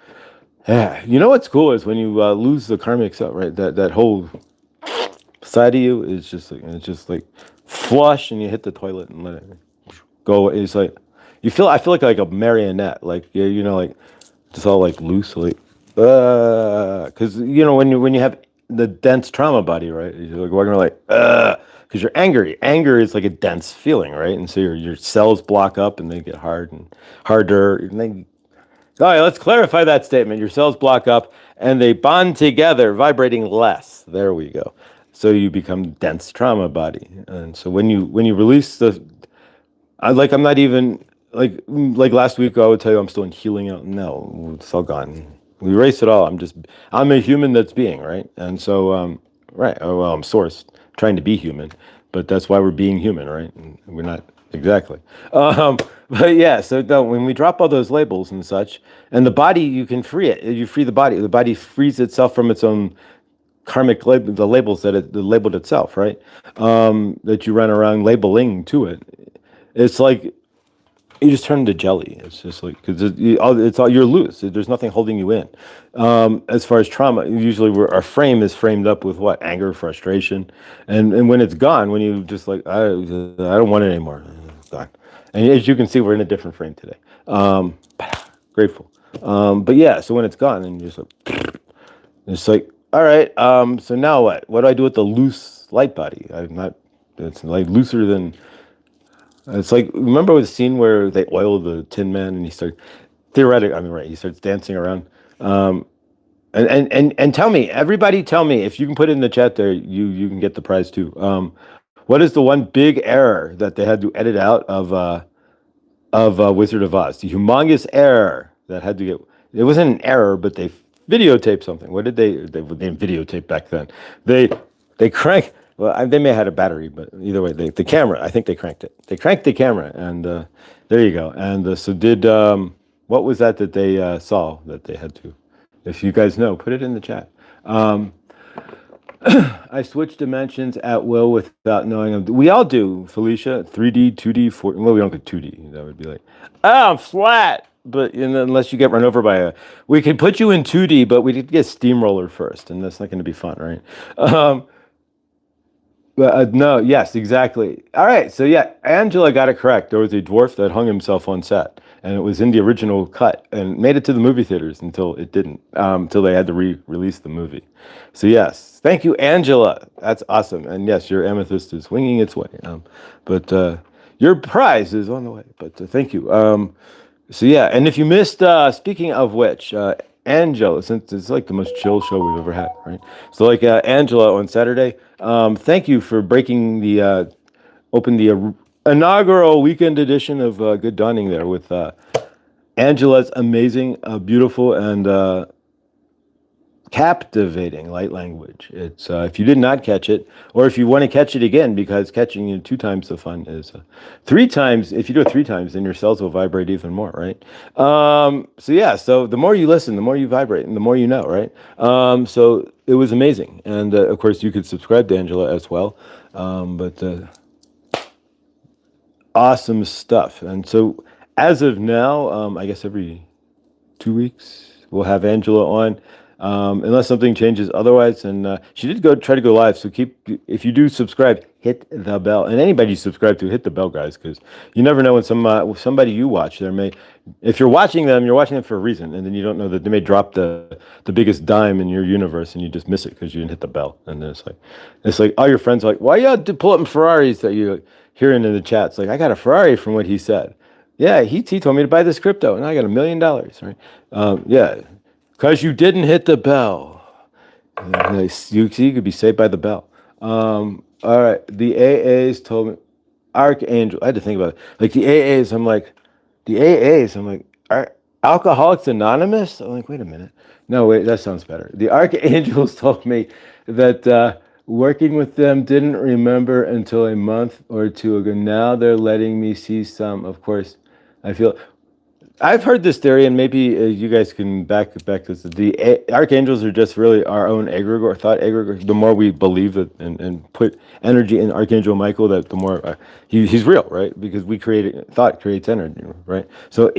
yeah, you know what's cool is when you lose the karmic self, right? That whole side of you is just like, it's just like flush, and you hit the toilet and let it go. It's like I feel like a marionette, like you know, like just all like loose, like because you know when you have the dense trauma body, right? You're like walking around like because you're angry. Anger is like a dense feeling, right? And so your cells block up and they get hard and harder. And they, all right, let's clarify that statement. Your cells block up and they bond together, vibrating less. There we go. So you become dense trauma body. And so when you release I'm not even like last week I would tell you I'm still in healing out. No, it's all gone. We erase it all. I'm a human that's being, right? And so right. Oh, well, I'm sourced trying to be human, but that's why we're being human, right? And we're not exactly. But yeah, so no, when we drop all those labels and such, and the body, you can free it. You free the body. The body frees itself from its own karmic label, the labels that it labeled itself, right? That you run around labeling to it. It's like you just turn into jelly. It's just like because it's all you're loose. There's nothing holding you in. As far as trauma, usually our frame is framed up with what anger, frustration, and when it's gone, when you just like I don't want it anymore. It's gone. And as you can see, we're in a different frame today. Grateful. But yeah, so when it's gone, and you're just like, it's like, all right. So now what? What do I do with the loose light body? I'm not. It's like looser than. It's like, remember the scene where they oil the Tin Man and he starts theoretically, I mean, right? He starts dancing around. And tell me, everybody, tell me if you can put it in the chat there, you can get the prize too. What is the one big error that they had to edit out of Wizard of Oz? The humongous error that had to get. It wasn't an error, but they videotaped something. What did they didn't videotape back then? They crank. Well, they may have had a battery, but either way, the camera. I think they cranked it. They cranked the camera, and there you go. And so did what was that they saw that they had to? If you guys know, put it in the chat. I switch dimensions at will without knowing them. We all do, Felicia. 3D, 2D, 4D. Well, we don't get 2D. That would be like, oh, I'm flat. But unless you get run over by we could put you in 2D, but we did get steamroller first, and that's not going to be fun, right? No, yes, exactly. All right, so yeah, Angela got it correct. There was a dwarf that hung himself on set, and it was in the original cut, and made it to the movie theaters until it didn't, until they had to release the movie. So yes, thank you, Angela. That's awesome. And yes, your amethyst is winging its way. But your prize is on the way. But thank you. So yeah, and if you missed, speaking of which, Angela, since it's like the most chill show we've ever had, right? So like Angela on Saturday, thank you for breaking the open the inaugural weekend edition of Good Dawning there with Angela's amazing, beautiful, and captivating light language. It's if you did not catch it, or if you want to catch it again, because catching it 2 times the fun is 3 times. If you do it 3 times, then your cells will vibrate even more, right? So yeah, so the more you listen, the more you vibrate, and the more you know, right? So it was amazing, and of course you could subscribe to Angela as well. But awesome stuff. And so as of now, I guess every 2 weeks we'll have Angela on. Unless something changes otherwise, and she did try to go live, so if you do subscribe, hit the bell, and anybody you subscribe to, hit the bell, guys, because you never know when somebody you watch if you're watching them for a reason, and then you don't know that they may drop the biggest dime in your universe, and you just miss it because you didn't hit the bell. And then it's like all your friends are like, why you have to pull up Ferraris that you're hearing in the chat? It's like, I got a Ferrari from what he said. Yeah, he told me to buy this crypto, and I got $1 million, right? Yeah. Because you didn't hit the bell. Nice. You could be saved by the bell. All right. The AAs told me, Archangel. I had to think about it. Like the AAs, I'm like, are Alcoholics Anonymous? I'm like, wait a minute. No, wait, that sounds better. The archangels told me that working with them didn't remember until a month or two ago. Now they're letting me see some. Of course, I feel I've heard this theory, and maybe you guys can back this. The archangels are just really our own egregore, thought egregore. The more we believe it and put energy in Archangel Michael, that the more he's real, right? Because we create thought creates energy, right? So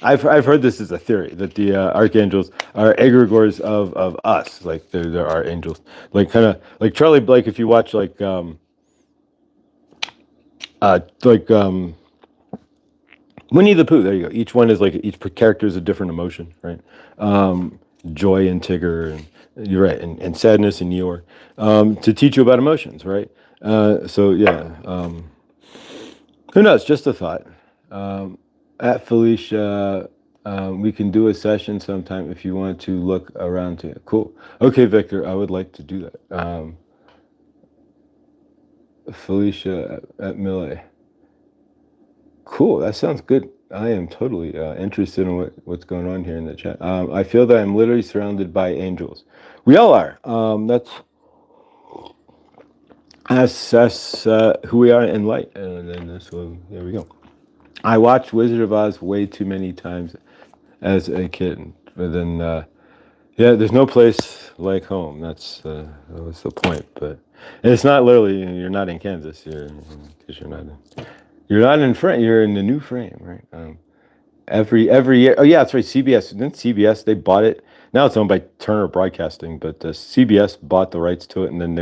I've heard this as a theory that the archangels are egregores of us, like they're our angels, like kind of like Charlie Blake. If you watch like Winnie the Pooh. There you go. Each one is like each character is a different emotion, right? Joy and Tigger, and you're right, and sadness and Eeyore, to teach you about emotions, right? So yeah, who knows? Just a thought. At Felicia, we can do a session sometime if you want to look around to. Cool. Okay, Victor, I would like to do that. Felicia at Millie. Cool, that sounds good. I am totally interested in what's going on here in the chat. I feel that I'm literally surrounded by angels. We all are. That's who we are in light. And then this one, there we go. I watched Wizard of Oz way too many times as a kid. But then, yeah, there's no place like home. That was the point. But it's not literally, you're not in Kansas. Because you're not in frame. You're in the new frame, right? Every year. Oh yeah, that's right. CBS. Didn't CBS? They bought it. Now it's owned by Turner Broadcasting, but CBS bought the rights to it, and then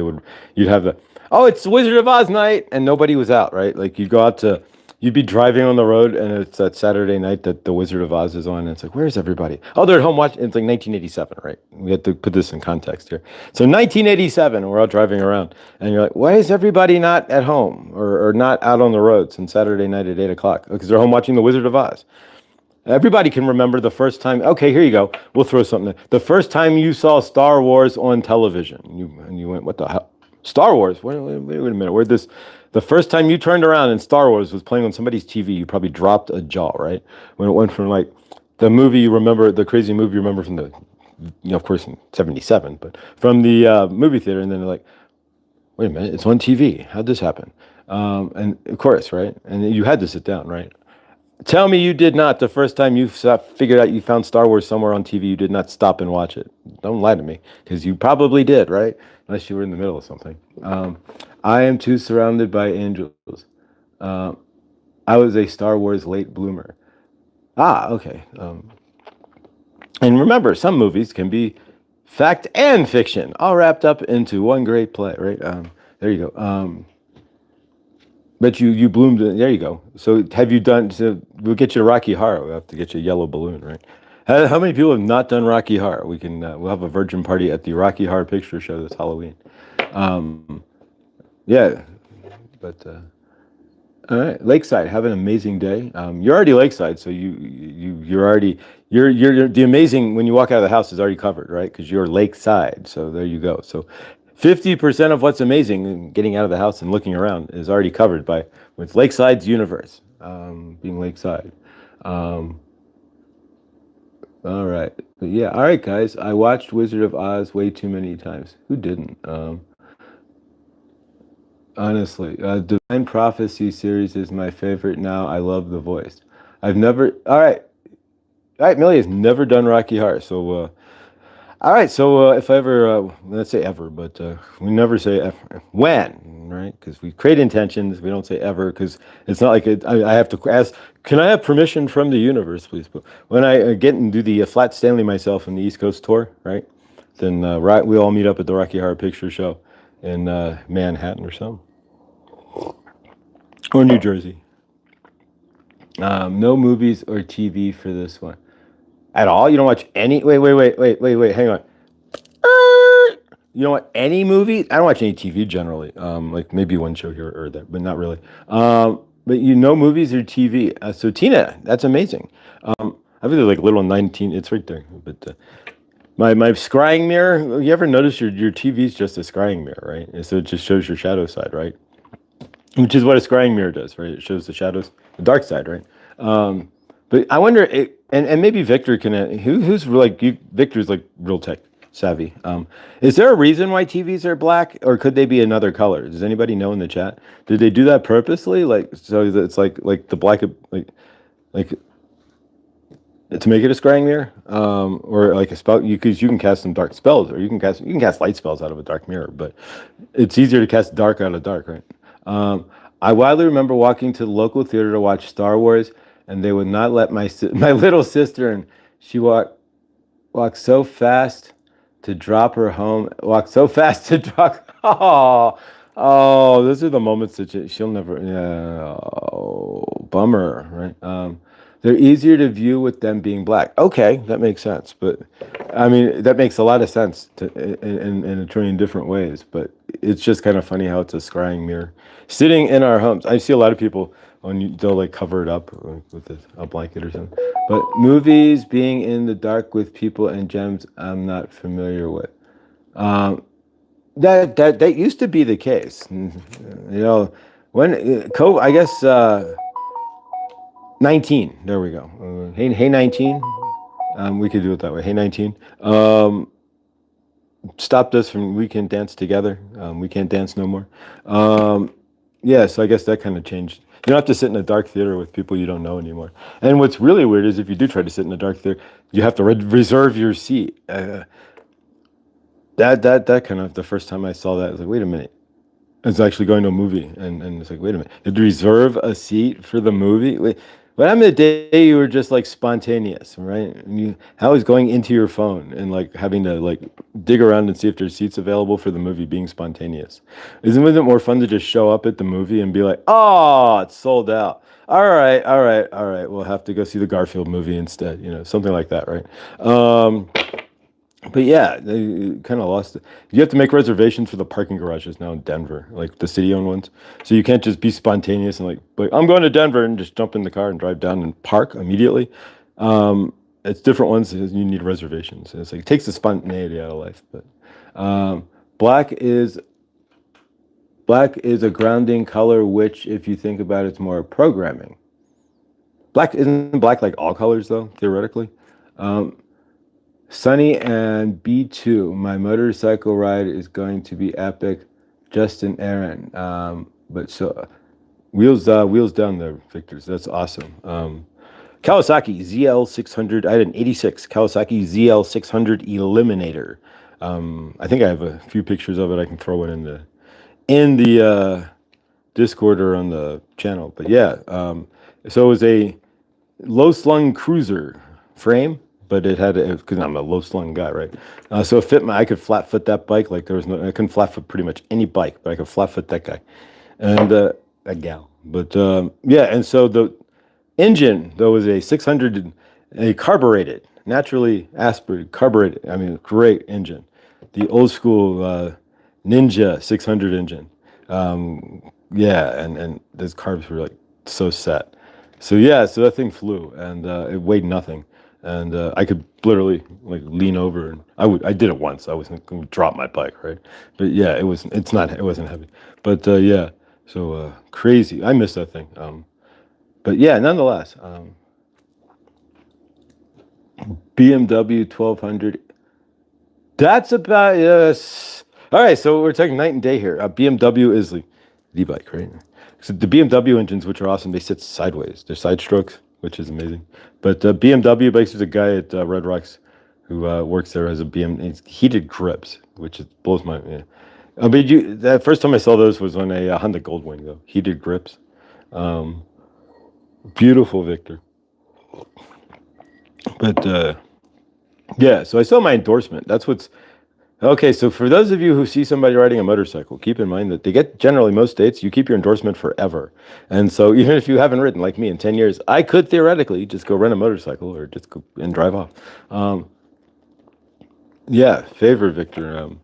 you'd have it's Wizard of Oz night, and nobody was out, right? Like you'd be driving on the road, and it's that Saturday night that the Wizard of Oz is on, and it's like, where's everybody? Oh, they're at home watching. It's like 1987, right? We have to put this in context here. So 1987, and we're all driving around, and you're like, why is everybody not at home or not out on the roads on Saturday night at 8 o'clock? Because they're home watching the Wizard of Oz. Everybody can remember the first time. Okay, here you go. We'll throw something. The first time you saw Star Wars on television, and you went, "What the hell? Star Wars? Wait a minute. Where'd this?" The first time you turned around and Star Wars was playing on somebody's TV, you probably dropped a jaw, right? When it went from like the movie you remember, the crazy movie you remember from of course, in '77, but from the movie theater, and then they're like, "Wait a minute, it's on TV. How'd this happen?" And of course, right? And you had to sit down, right? Tell me you did not, the first time you figured out you found Star Wars somewhere on TV, you did not stop and watch it. Don't lie to me, because you probably did, right? Unless you were in the middle of something. I am too surrounded by angels. I was a Star Wars late bloomer. Okay. And remember, some movies can be fact and fiction, all wrapped up into one great play, right? There you go. But you bloomed. There you go. So have you done? So we'll get you to Rocky Horror. We'll have to get you a yellow balloon, right? How many people have not done Rocky Horror? We can. We'll have a virgin party at the Rocky Horror Picture Show this Halloween. Yeah, but all right. Lakeside. Have an amazing day. You're already lakeside, so you're already you're the amazing. When you walk out of the house is already covered, right? Because you're lakeside. So there you go. So 50% of what's amazing in getting out of the house and looking around is already covered with Lakeside's universe, being Lakeside. All right. But yeah. All right, guys. I watched Wizard of Oz way too many times. Who didn't? Honestly, Divine Prophecy series is my favorite now. I love the voice. I've never. All right. Millie has never done Rocky Horror, so. All right, so if I ever, let's say ever, but we never say ever. When, right? Because we create intentions. We don't say ever because it's not like I have to ask, can I have permission from the universe, please? But when I get and do the Flat Stanley myself in the East Coast tour, right? Then we all meet up at the Rocky Horror Picture Show in Manhattan or something. Or New Jersey. No movies or TV for this one. At all? You don't watch any? Wait, hang on. You don't watch any movie? I don't watch any TV generally. Like maybe one show here or there, but not really. But movies or TV. So Tina, that's amazing. I think there's like little 19. It's right there. But my scrying mirror. You ever notice your TV's just a scrying mirror, right? So it just shows your shadow side, right? Which is what a scrying mirror does, right? It shows the shadows, the dark side, right? But I wonder, and maybe Victor can, who's like, Victor's like real tech savvy. Is there a reason why TVs are black, or could they be another color? Does anybody know in the chat? Did they do that purposely? Like, so that it's like the black, like to make it a scrying mirror, or like a spell, because you can cast some dark spells, or you can cast light spells out of a dark mirror, but it's easier to cast dark out of dark, right? I widely remember walking to the local theater to watch Star Wars, and they would not let my little sister, and she walked so fast to drop her home. Walked so fast to drop. Oh, those are the moments that she'll never. Yeah, oh, bummer, right? They're easier to view with them being black. Okay, that makes sense. But I mean, that makes a lot of sense in a trillion different ways. But it's just kind of funny how it's a scrying mirror sitting in our homes. I see a lot of people they'll like cover it up with a blanket or something. But movies being in the dark with people and gems, I'm not familiar with. That used to be the case. You know, when I guess 19. There we go. Hey 19. We could do it that way. Hey 19. Stopped us from We Can Dance Together. We Can't Dance No More. Yeah, so I guess that kind of changed. You don't have to sit in a dark theater with people you don't know anymore. And what's really weird is if you do try to sit in a dark theater, you have to reserve your seat. That kind of, the first time I saw that, I was like, wait a minute. I was actually going to a movie, and it's like, wait a minute. You had to reserve a seat for the movie? Wait, but I'm the day you were just like spontaneous, right? And how is going into your phone and like having to like dig around and see if there's seats available for the movie being spontaneous? Isn't it more fun to just show up at the movie and be like, oh, it's sold out. All right. We'll have to go see the Garfield movie instead, something like that, right? But yeah, they kind of lost it. You have to make reservations for the parking garages now in Denver, like the city-owned ones. So you can't just be spontaneous and like I'm going to Denver and just jump in the car and drive down and park immediately. It's different ones. You need reservations. And it's like it takes the spontaneity out of life. But black is a grounding color, which, if you think about it, it's more programming. Isn't black like all colors though, theoretically? Sunny and B2, my motorcycle ride is going to be epic. Justin Aaron. But so wheels down there, Victors. That's awesome. Kawasaki ZL600. I had an 86 Kawasaki ZL600 Eliminator. I think I have a few pictures of it. I can throw it in the Discord or on the channel. But yeah, so it was a low slung cruiser frame. But it had, because I'm a low slung guy, right? So it fit I could flat foot that bike like there was no, I couldn't flat foot pretty much any bike, but I could flat foot that guy and that gal. But yeah, and so the engine, though, was a 600, a carbureted, naturally aspirated, carbureted. I mean, great engine. The old school Ninja 600 engine. Yeah, and those carbs were like so set. So yeah, so that thing flew and it weighed nothing. And I could literally like lean over, and I did it once. I wasn't going to drop my bike, right? But yeah, it wasn't heavy. But yeah, so crazy. I miss that thing. But yeah, nonetheless, BMW 1200. That's about yes. All right, so we're taking night and day here. BMW is the bike, right? So the BMW engines, which are awesome, they sit sideways. They're side strokes, which is amazing. But BMW bikes, there's a guy at Red Rocks who works there as a BM. Heated grips, which blows my. Yeah. I mean, the first time I saw those was on a Honda Goldwing, though. Heated grips, beautiful, Victor. But yeah, so I saw my endorsement. That's what's. Okay, so for those of you who see somebody riding a motorcycle, keep in mind that they get, generally most states, you keep your endorsement forever. And so even if you haven't ridden like me in 10 years, I could theoretically just go rent a motorcycle or just go and drive off. Yeah, favor, Victor.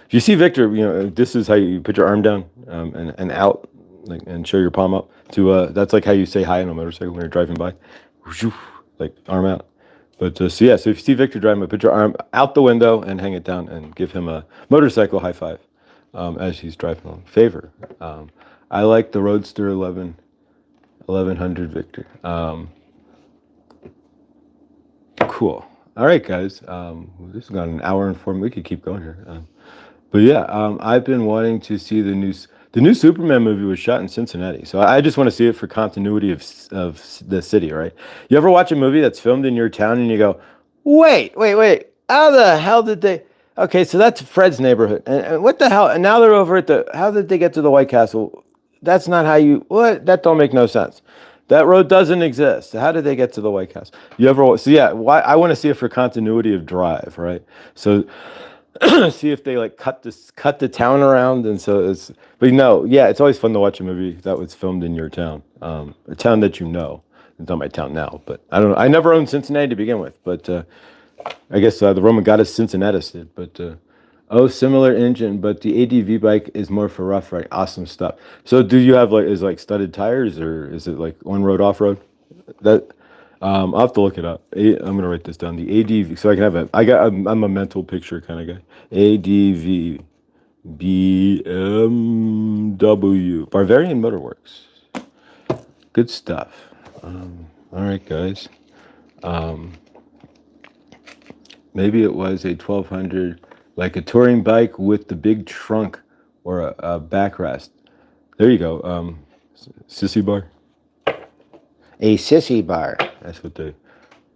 If you see Victor, this is how you put your arm down and out, like, and show your palm up. That's like how you say hi on a motorcycle when you're driving by, like arm out. But so yeah, so if you see Victor driving, put your arm out the window and hang it down and give him a motorcycle high five as he's driving along. Favor. I like the Roadster 1100, Victor. cool. All right, guys. This has got an hour and 4 minutes. We could keep going here. But yeah, I've been wanting to see the new Superman movie was shot in Cincinnati, so I just want to see it for continuity of the city, right? You ever watch a movie that's filmed in your town and you go, wait, how the hell did they? Okay, so that's Fred's neighborhood, and what the hell? And now they're over at the. How did they get to the White Castle? That's not how you. What? That don't make no sense. That road doesn't exist. How did they get to the White Castle? You ever? So yeah, why I want to see it for continuity of drive, right? So see if they like cut the town around, and so it's. But no, yeah, it's always fun to watch a movie that was filmed in your town, a town that you know. It's not my town now, but I don't know. I never owned Cincinnati to begin with, but I guess the Roman goddess Cincinnatus did. But oh, similar engine, but the ADV bike is more for rough ride. Awesome stuff. So do you have like studded tires, or is it like on road, off road? That I'll have to look it up. I'm gonna write this down. The ADV, so I can have a. I'm a mental picture kind of guy. ADV BMW Bavarian Motorworks. Good stuff. All right, guys. Maybe it was a 1200, like a touring bike with the big trunk or a backrest. There you go. Sissy bar. A sissy bar. That's what they.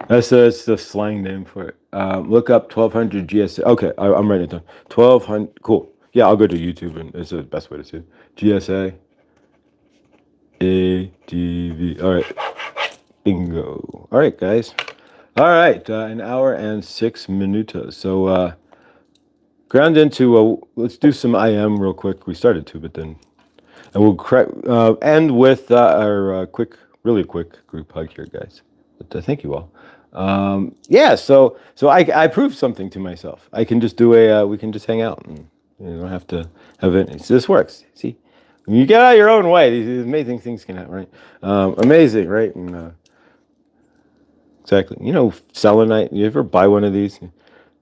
That's the slang name for it. Look up 1200 GSA. Okay, I'm writing it down. 1200. Cool. Yeah, I'll go to YouTube, and it's the best way to see it. GSA. ADV. All right. Bingo. All right, guys. All right, an hour and 6 minutes. So ground into, let's do some IM real quick. We started to, but then, and we'll end with our really quick group hug here, guys. But thank you all. Yeah, so I proved something to myself. I can just do we can just hang out, and you don't have to have it. So this works. See, when you get out of your own way, these amazing things can happen, right? Amazing, right? And, exactly. You know, selenite. You ever buy one of these?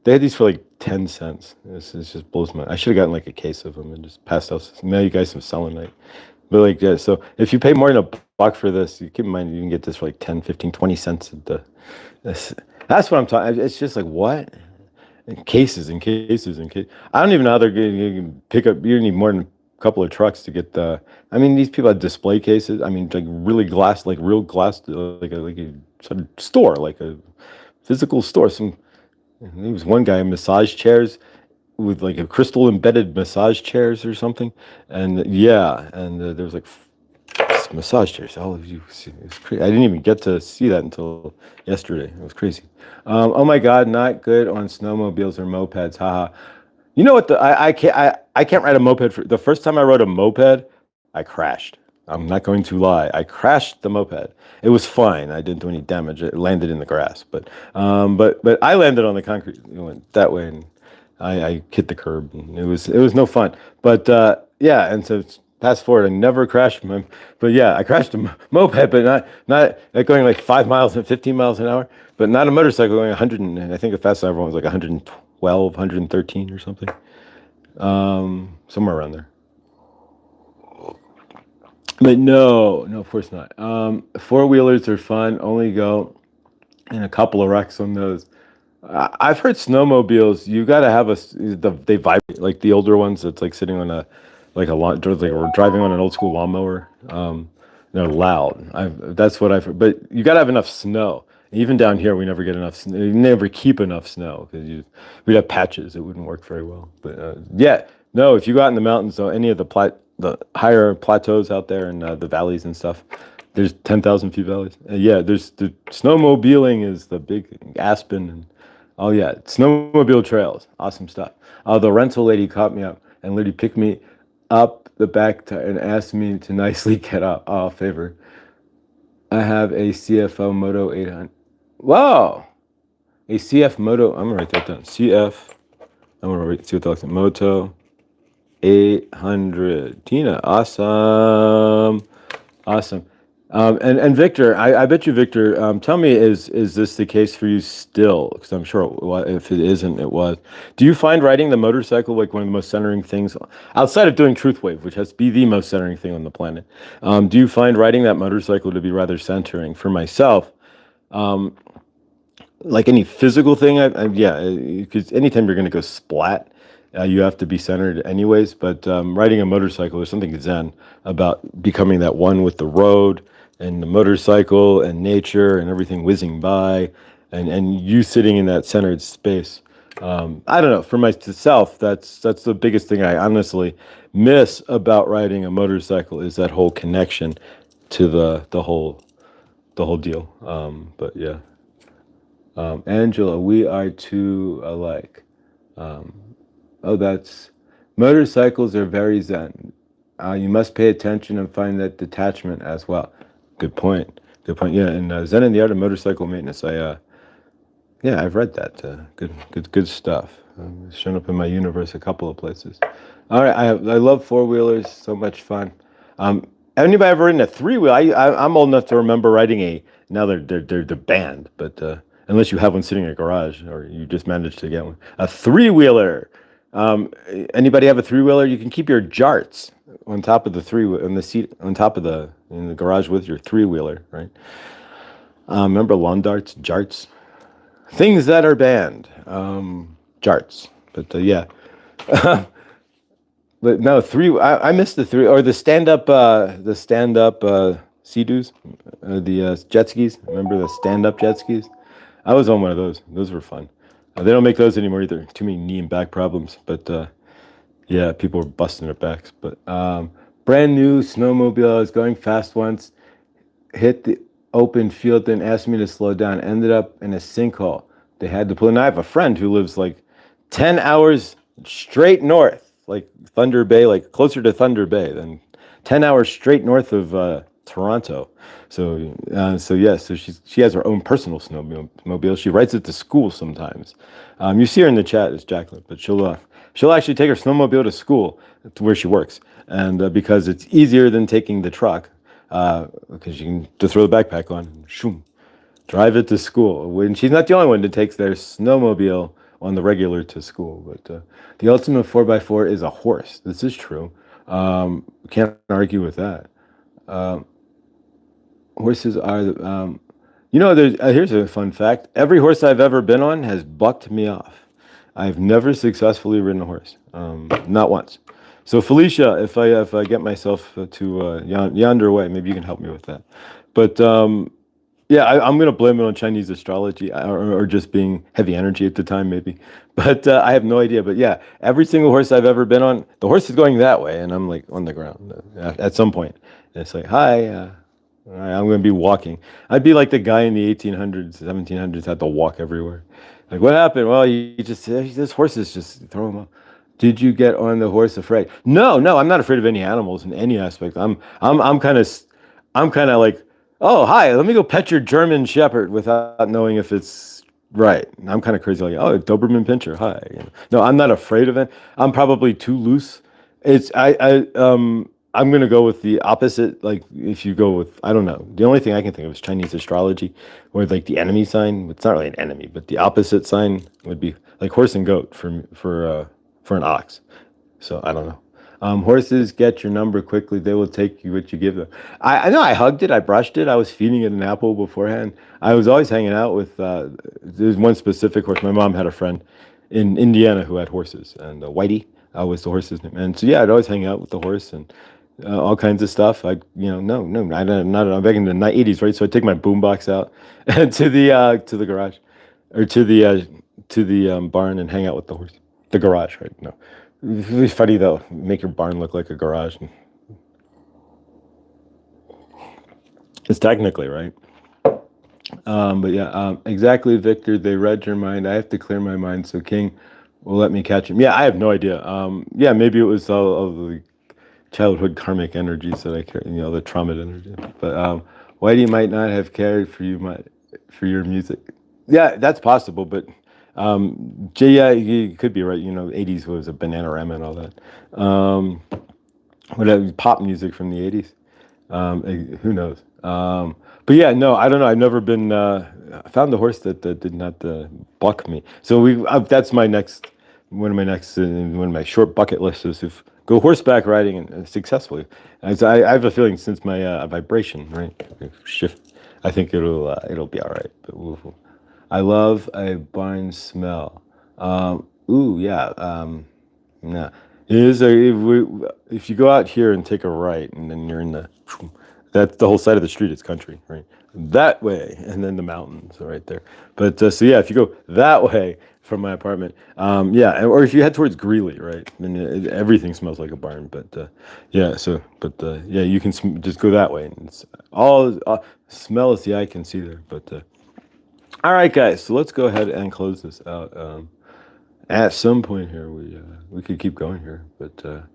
They had these for like 10 cents. This just blows my. I should have gotten like a case of them and just passed out. Now you guys some selenite. But like, yeah, so if you pay more than $1 for this, you keep in mind you can get this for like 10, 15, 20 cents at the. That's what I'm talking. It's just like what? Cases and cases and cases. I don't even know how they're going to pick up. You need more than a couple of trucks to get the. I mean, these people have display cases. I mean, like really glass, like real glass, like a sort of store, like a physical store. There was one guy in massage chairs with like a crystal embedded massage chairs or something, and yeah, and there was like massage chairs. Oh, it's crazy. I didn't even get to see that until yesterday. It was crazy. Oh my God, not good on snowmobiles or mopeds. Haha. You know what? I can't ride a moped. For the first time I rode a moped, I crashed. I'm not going to lie. I crashed the moped. It was fine. I didn't do any damage. It landed in the grass, but I landed on the concrete. It went that way, and I hit the curb. And it was no fun. But yeah, and so fast forward, I never crashed. But yeah, I crashed a moped, but not going like 5 miles and 15 miles an hour. But not a motorcycle going 100. And I think the fastest I ever went was like 112, 113 or something. Somewhere around there. But no, of course not. Four-wheelers are fun. Only go in a couple of wrecks on those. I've heard snowmobiles. You got to have they vibrate like the older ones. It's like sitting on or driving on an old school lawnmower. They're loud. That's what I've heard. But you got to have enough snow. Even down here, we never get enough snow. You never keep enough snow because we'd have patches. It wouldn't work very well. But yeah, no. If you go out in the mountains, though, any of the higher plateaus out there and the valleys and stuff, there's 10,000 feet valleys. Yeah, there's the snowmobiling is the big Aspen and oh yeah, snowmobile trails, awesome stuff. The rental lady caught me up and literally picked me up the back and asked me to nicely get up. Oh, favor. I have a CFO Moto 800. Wow, a CF Moto. I'm gonna write that down. CF. I'm gonna see what that looks like. Moto 800. Tina, awesome. And Victor, I bet you, Victor, tell me, is this the case for you still? Because I'm sure if it isn't, it was. Do you find riding the motorcycle like one of the most centering things outside of doing Truth Wave, which has to be the most centering thing on the planet? Do you find riding that motorcycle to be rather centering? For myself, like any physical thing, yeah, because anytime you're going to go splat, you have to be centered anyways. But riding a motorcycle, there's something zen about becoming that one with the road and the motorcycle and nature and everything whizzing by, and you sitting in that centered space. I don't know. For myself, that's the biggest thing I honestly miss about riding a motorcycle is that whole connection to the whole deal. But yeah. Angela, we are too alike. Oh, that's motorcycles are very zen. You must pay attention and find that detachment as well. Good point. Good point. Yeah, and Zen and the Art of Motorcycle Maintenance. Yeah, I've read that. Good stuff. It's shown up in my universe a couple of places. All right, I love four wheelers. So much fun. Anybody ever ridden a three wheel? I'm old enough to remember riding a. Now they're banned, but unless you have one sitting in a garage or you just managed to get one, a three wheeler. Anybody have a three wheeler? You can keep your jarts on top of the on the seat on top of in the garage with your three wheeler, right? Remember lawn darts, jarts? Things that are banned, charts. But yeah, but no three. I missed the three or the stand up, Sea-Doos, the jet skis. Remember the stand up jet skis? I was on one of those. Those were fun. They don't make those anymore either. Too many knee and back problems. But yeah, people were busting their backs. But brand new snowmobile. I was going fast once. Hit the open field, then asked me to slow down. Ended up in a sinkhole. They had to pull. And I have a friend who lives like 10 hours straight north, like Thunder Bay, like closer to Thunder Bay than 10 hours straight north of Toronto. So yeah, so she has her own personal snowmobile. She rides it to school sometimes. You see her in the chat as Jacqueline, but she'll actually take her snowmobile to school to where she works, and because it's easier than taking the truck, because you can just throw the backpack on, and shoom, drive it to school. When she's not the only one that takes their snowmobile on the regular to school. But the ultimate 4x4 is a horse. This is true. Can't argue with that. Horses are the. Here's a fun fact. Every horse I've ever been on has bucked me off. I've never successfully ridden a horse, not once. So Felicia, if I get myself to yonder way, maybe you can help me with that. But yeah, I'm going to blame it on Chinese astrology or just being heavy energy at the time, maybe. But I have no idea. But yeah, every single horse I've ever been on, the horse is going that way, and I'm like on the ground at some point. And it's like, hi, I'm going to be walking. I'd be like the guy in the 1800s, 1700s had to walk everywhere. Like, what happened? Well, this horse is just throw him up. Did you get on the horse afraid? No, I'm not afraid of any animals in any aspect. I'm kind of like, oh, hi, let me go pet your German Shepherd without knowing if it's right. I'm kind of crazy, like, oh, Doberman Pinscher, hi. No, I'm not afraid of it. I'm probably too loose. I'm gonna go with the opposite. Like, if you go with, I don't know. The only thing I can think of is Chinese astrology, where like the enemy sign. It's not really an enemy, but the opposite sign would be like horse and goat for an ox. So I don't know. Horses get your number quickly. They will take you what you give them. I know I hugged it. I brushed it. I was feeding it an apple beforehand. I was always hanging out with, there's one specific horse. My mom had a friend in Indiana who had horses, and Whitey was the horse's name. And so, yeah, I'd always hang out with the horse and all kinds of stuff. Not back in the 80s, right? So I'd take my boombox out to the garage or to the barn and hang out with the horse. The garage, right? No. It'd be funny though, make your barn look like a garage. It's technically right. But yeah, exactly, Victor. They read your mind. I have to clear my mind so King will let me catch him. Yeah, I have no idea. Yeah, maybe it was all of the childhood karmic energies that I carry, the trauma energy. But Whitey might not have cared for your music. Yeah, that's possible, but yeah, you could be right. 80s was a Bananarama and all that. Whatever, pop music from the 80s. Who knows? But yeah, no, I don't know. I've never been. I found a horse that did not buck me. So that's my next. One of my short bucket lists is to go horseback riding and successfully. As I have a feeling since my vibration shift, I think it'll be all right. But I love a barn smell. Ooh, yeah. No, it is a. If you go out here and take a right, and then you're in the, that's the whole side of the street. It's country, right? That way, and then the mountains are right there. But so yeah, if you go that way from my apartment, yeah, or if you head towards Greeley, right, then everything smells like a barn. But yeah, so but yeah, you can just go that way, and it's all smell is the eye can see there. But all right, guys, so let's go ahead and close this out. At some point here, we could keep going here, but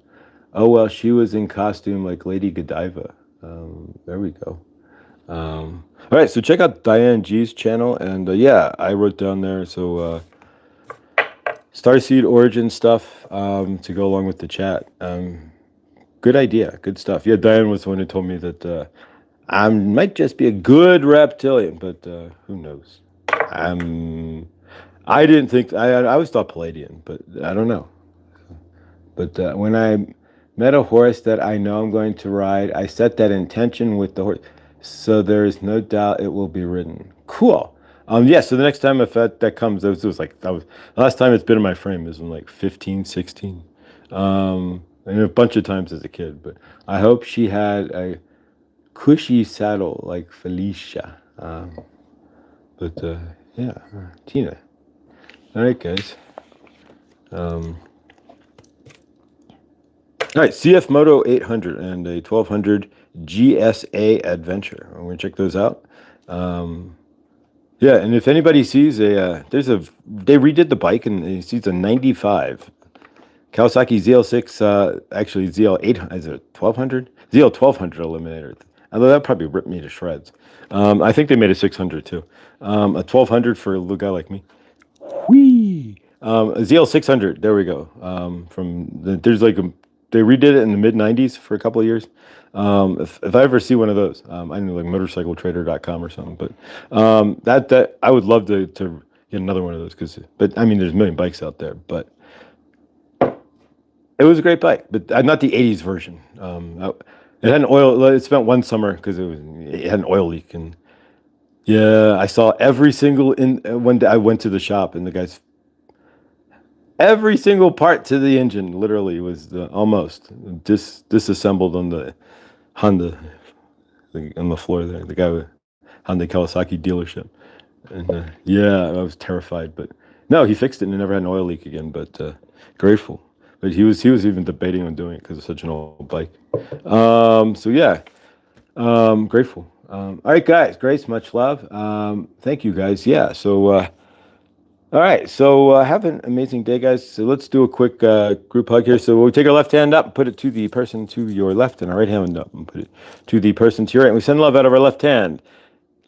oh well, she was in costume like Lady Godiva. There we go. All right, so check out Diane G's channel, and yeah, I wrote down there so Starseed origin stuff to go along with the chat. Good idea, good stuff. Yeah, Diane was the one who told me that I might just be a good reptilian, but who knows? I didn't think I always thought Palladian, but I don't know. But when I met a horse that I know I'm going to ride, I set that intention with the horse, so there is no doubt it will be ridden. Cool. Yeah. So the next time if that comes, it was like that was the last time it's been in my frame is when like 15, 16, and a bunch of times as a kid. But I hope she had a cushy saddle like Felicia. But yeah, Tina. All right, guys. All right, CF Moto 800 and a 1200 GSA Adventure. I'm going to check those out. Yeah, and if anybody sees they redid the bike and he sees a 95 Kawasaki ZL6, actually ZL800, is it 1200? ZL1200 Eliminator. Although that probably ripped me to shreds. I think they made a 600 too. A 1200 for a little guy like me. Whee! A ZL600, there we go. They redid it in the mid 90s for a couple of years. If I ever see one of those, I know like motorcycletrader.com or something, but that I would love to get another one of those but I mean, there's a million bikes out there, but it was a great bike, but not the 80s version. It had an oil, it spent one summer because it had an oil leak, and yeah, I saw every single one day I went to the shop and the guys every single part to the engine literally was almost disassembled on the Honda on the floor there. The guy with Honda Kawasaki dealership, and yeah, I was terrified. But no, he fixed it and never had an oil leak again. But grateful. But he was even debating on doing it because it's such an old bike. So yeah, grateful. All right, guys, grace, much love. Thank you, guys. Yeah, so. All right, so have an amazing day, guys. So let's do a quick group hug here. So we'll take our left hand up and put it to the person to your left, and our right hand up and put it to the person to your right. And we send love out of our left hand,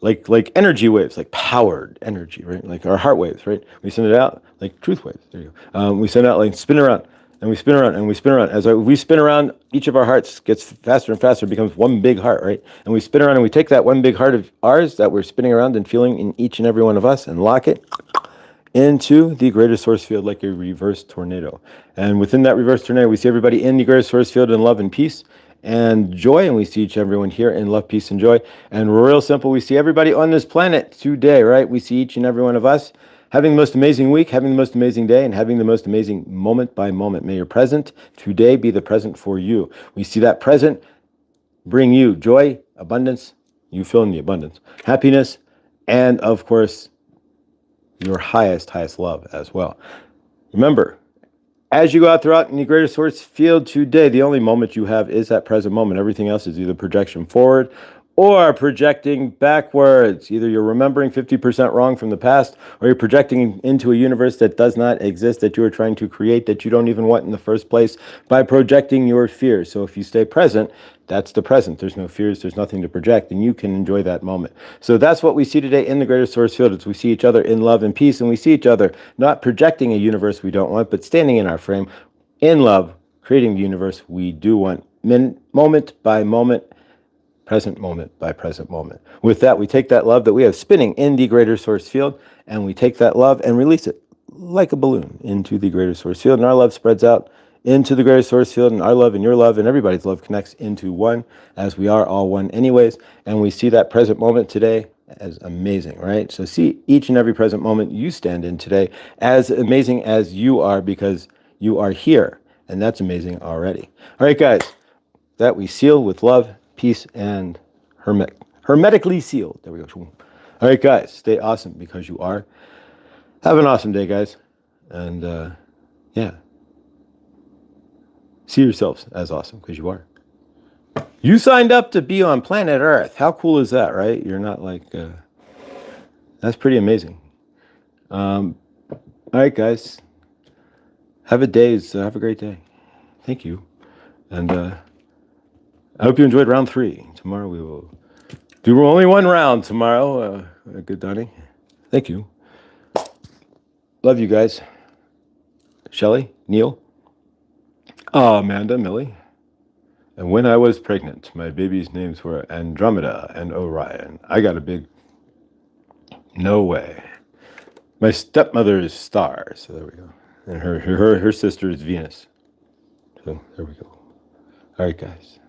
like energy waves, like powered energy, right? Like our heart waves, right? We send it out like truth waves. There you go. We send it out like spin around, and we spin around, and we spin around. As we spin around, each of our hearts gets faster and faster, becomes one big heart, right? And we spin around, and we take that one big heart of ours that we're spinning around and feeling in each and every one of us, and lock it into the greater source field like a reverse tornado. And within that reverse tornado, we see everybody in the greater source field in love and peace and joy. And we see everyone here in love, peace, and joy. And real simple, we see everybody on this planet today, right? We see each and every one of us having the most amazing week, having the most amazing day, and having the most amazing moment by moment. May your present today be the present for you. We see that present bring you joy, abundance, you fill in the abundance, happiness, and of course, your highest love as well. Remember, as you go out throughout in the greater source field today, the only moment you have is that present moment. Everything else is either projection forward or projecting backwards. Either you're remembering 50% wrong from the past, or you're projecting into a universe that does not exist, that you are trying to create, that you don't even want in the first place by projecting your fears. So if you stay present, that's the present. There's no fears, there's nothing to project, and you can enjoy that moment. So that's what we see today in the greater source field. Is we see each other in love and peace, and we see each other not projecting a universe we don't want, but standing in our frame in love, creating the universe we do want, moment by moment, present moment by present moment. With that, we take that love that we have spinning in the greater source field, and we take that love and release it like a balloon into the greater source field, and our love spreads out into the greater source field, and our love and your love and everybody's love connects into one, as we are all one anyways. And we see that present moment today as amazing, right? So see each and every present moment you stand in today as amazing as you are, because you are here, and that's amazing already. All right, guys, that we seal with love, peace, and hermetically sealed. There we go. All right, guys, stay awesome because you are. Have an awesome day, guys, and yeah, see yourselves as awesome because you are. You signed up to be on planet Earth. How cool is that, right? You're not like, that's pretty amazing. All right, guys. Have a great day. Thank you. And I hope you enjoyed round 3. Tomorrow we will do only one round tomorrow. Good, Donnie. Thank you. Love you guys. Shelly, Neil, Amanda, Millie. And when I was pregnant, my baby's names were Andromeda and Orion. I got a big no way. My stepmother is Star, so there we go. And her sister is Venus. So there we go. All right, guys.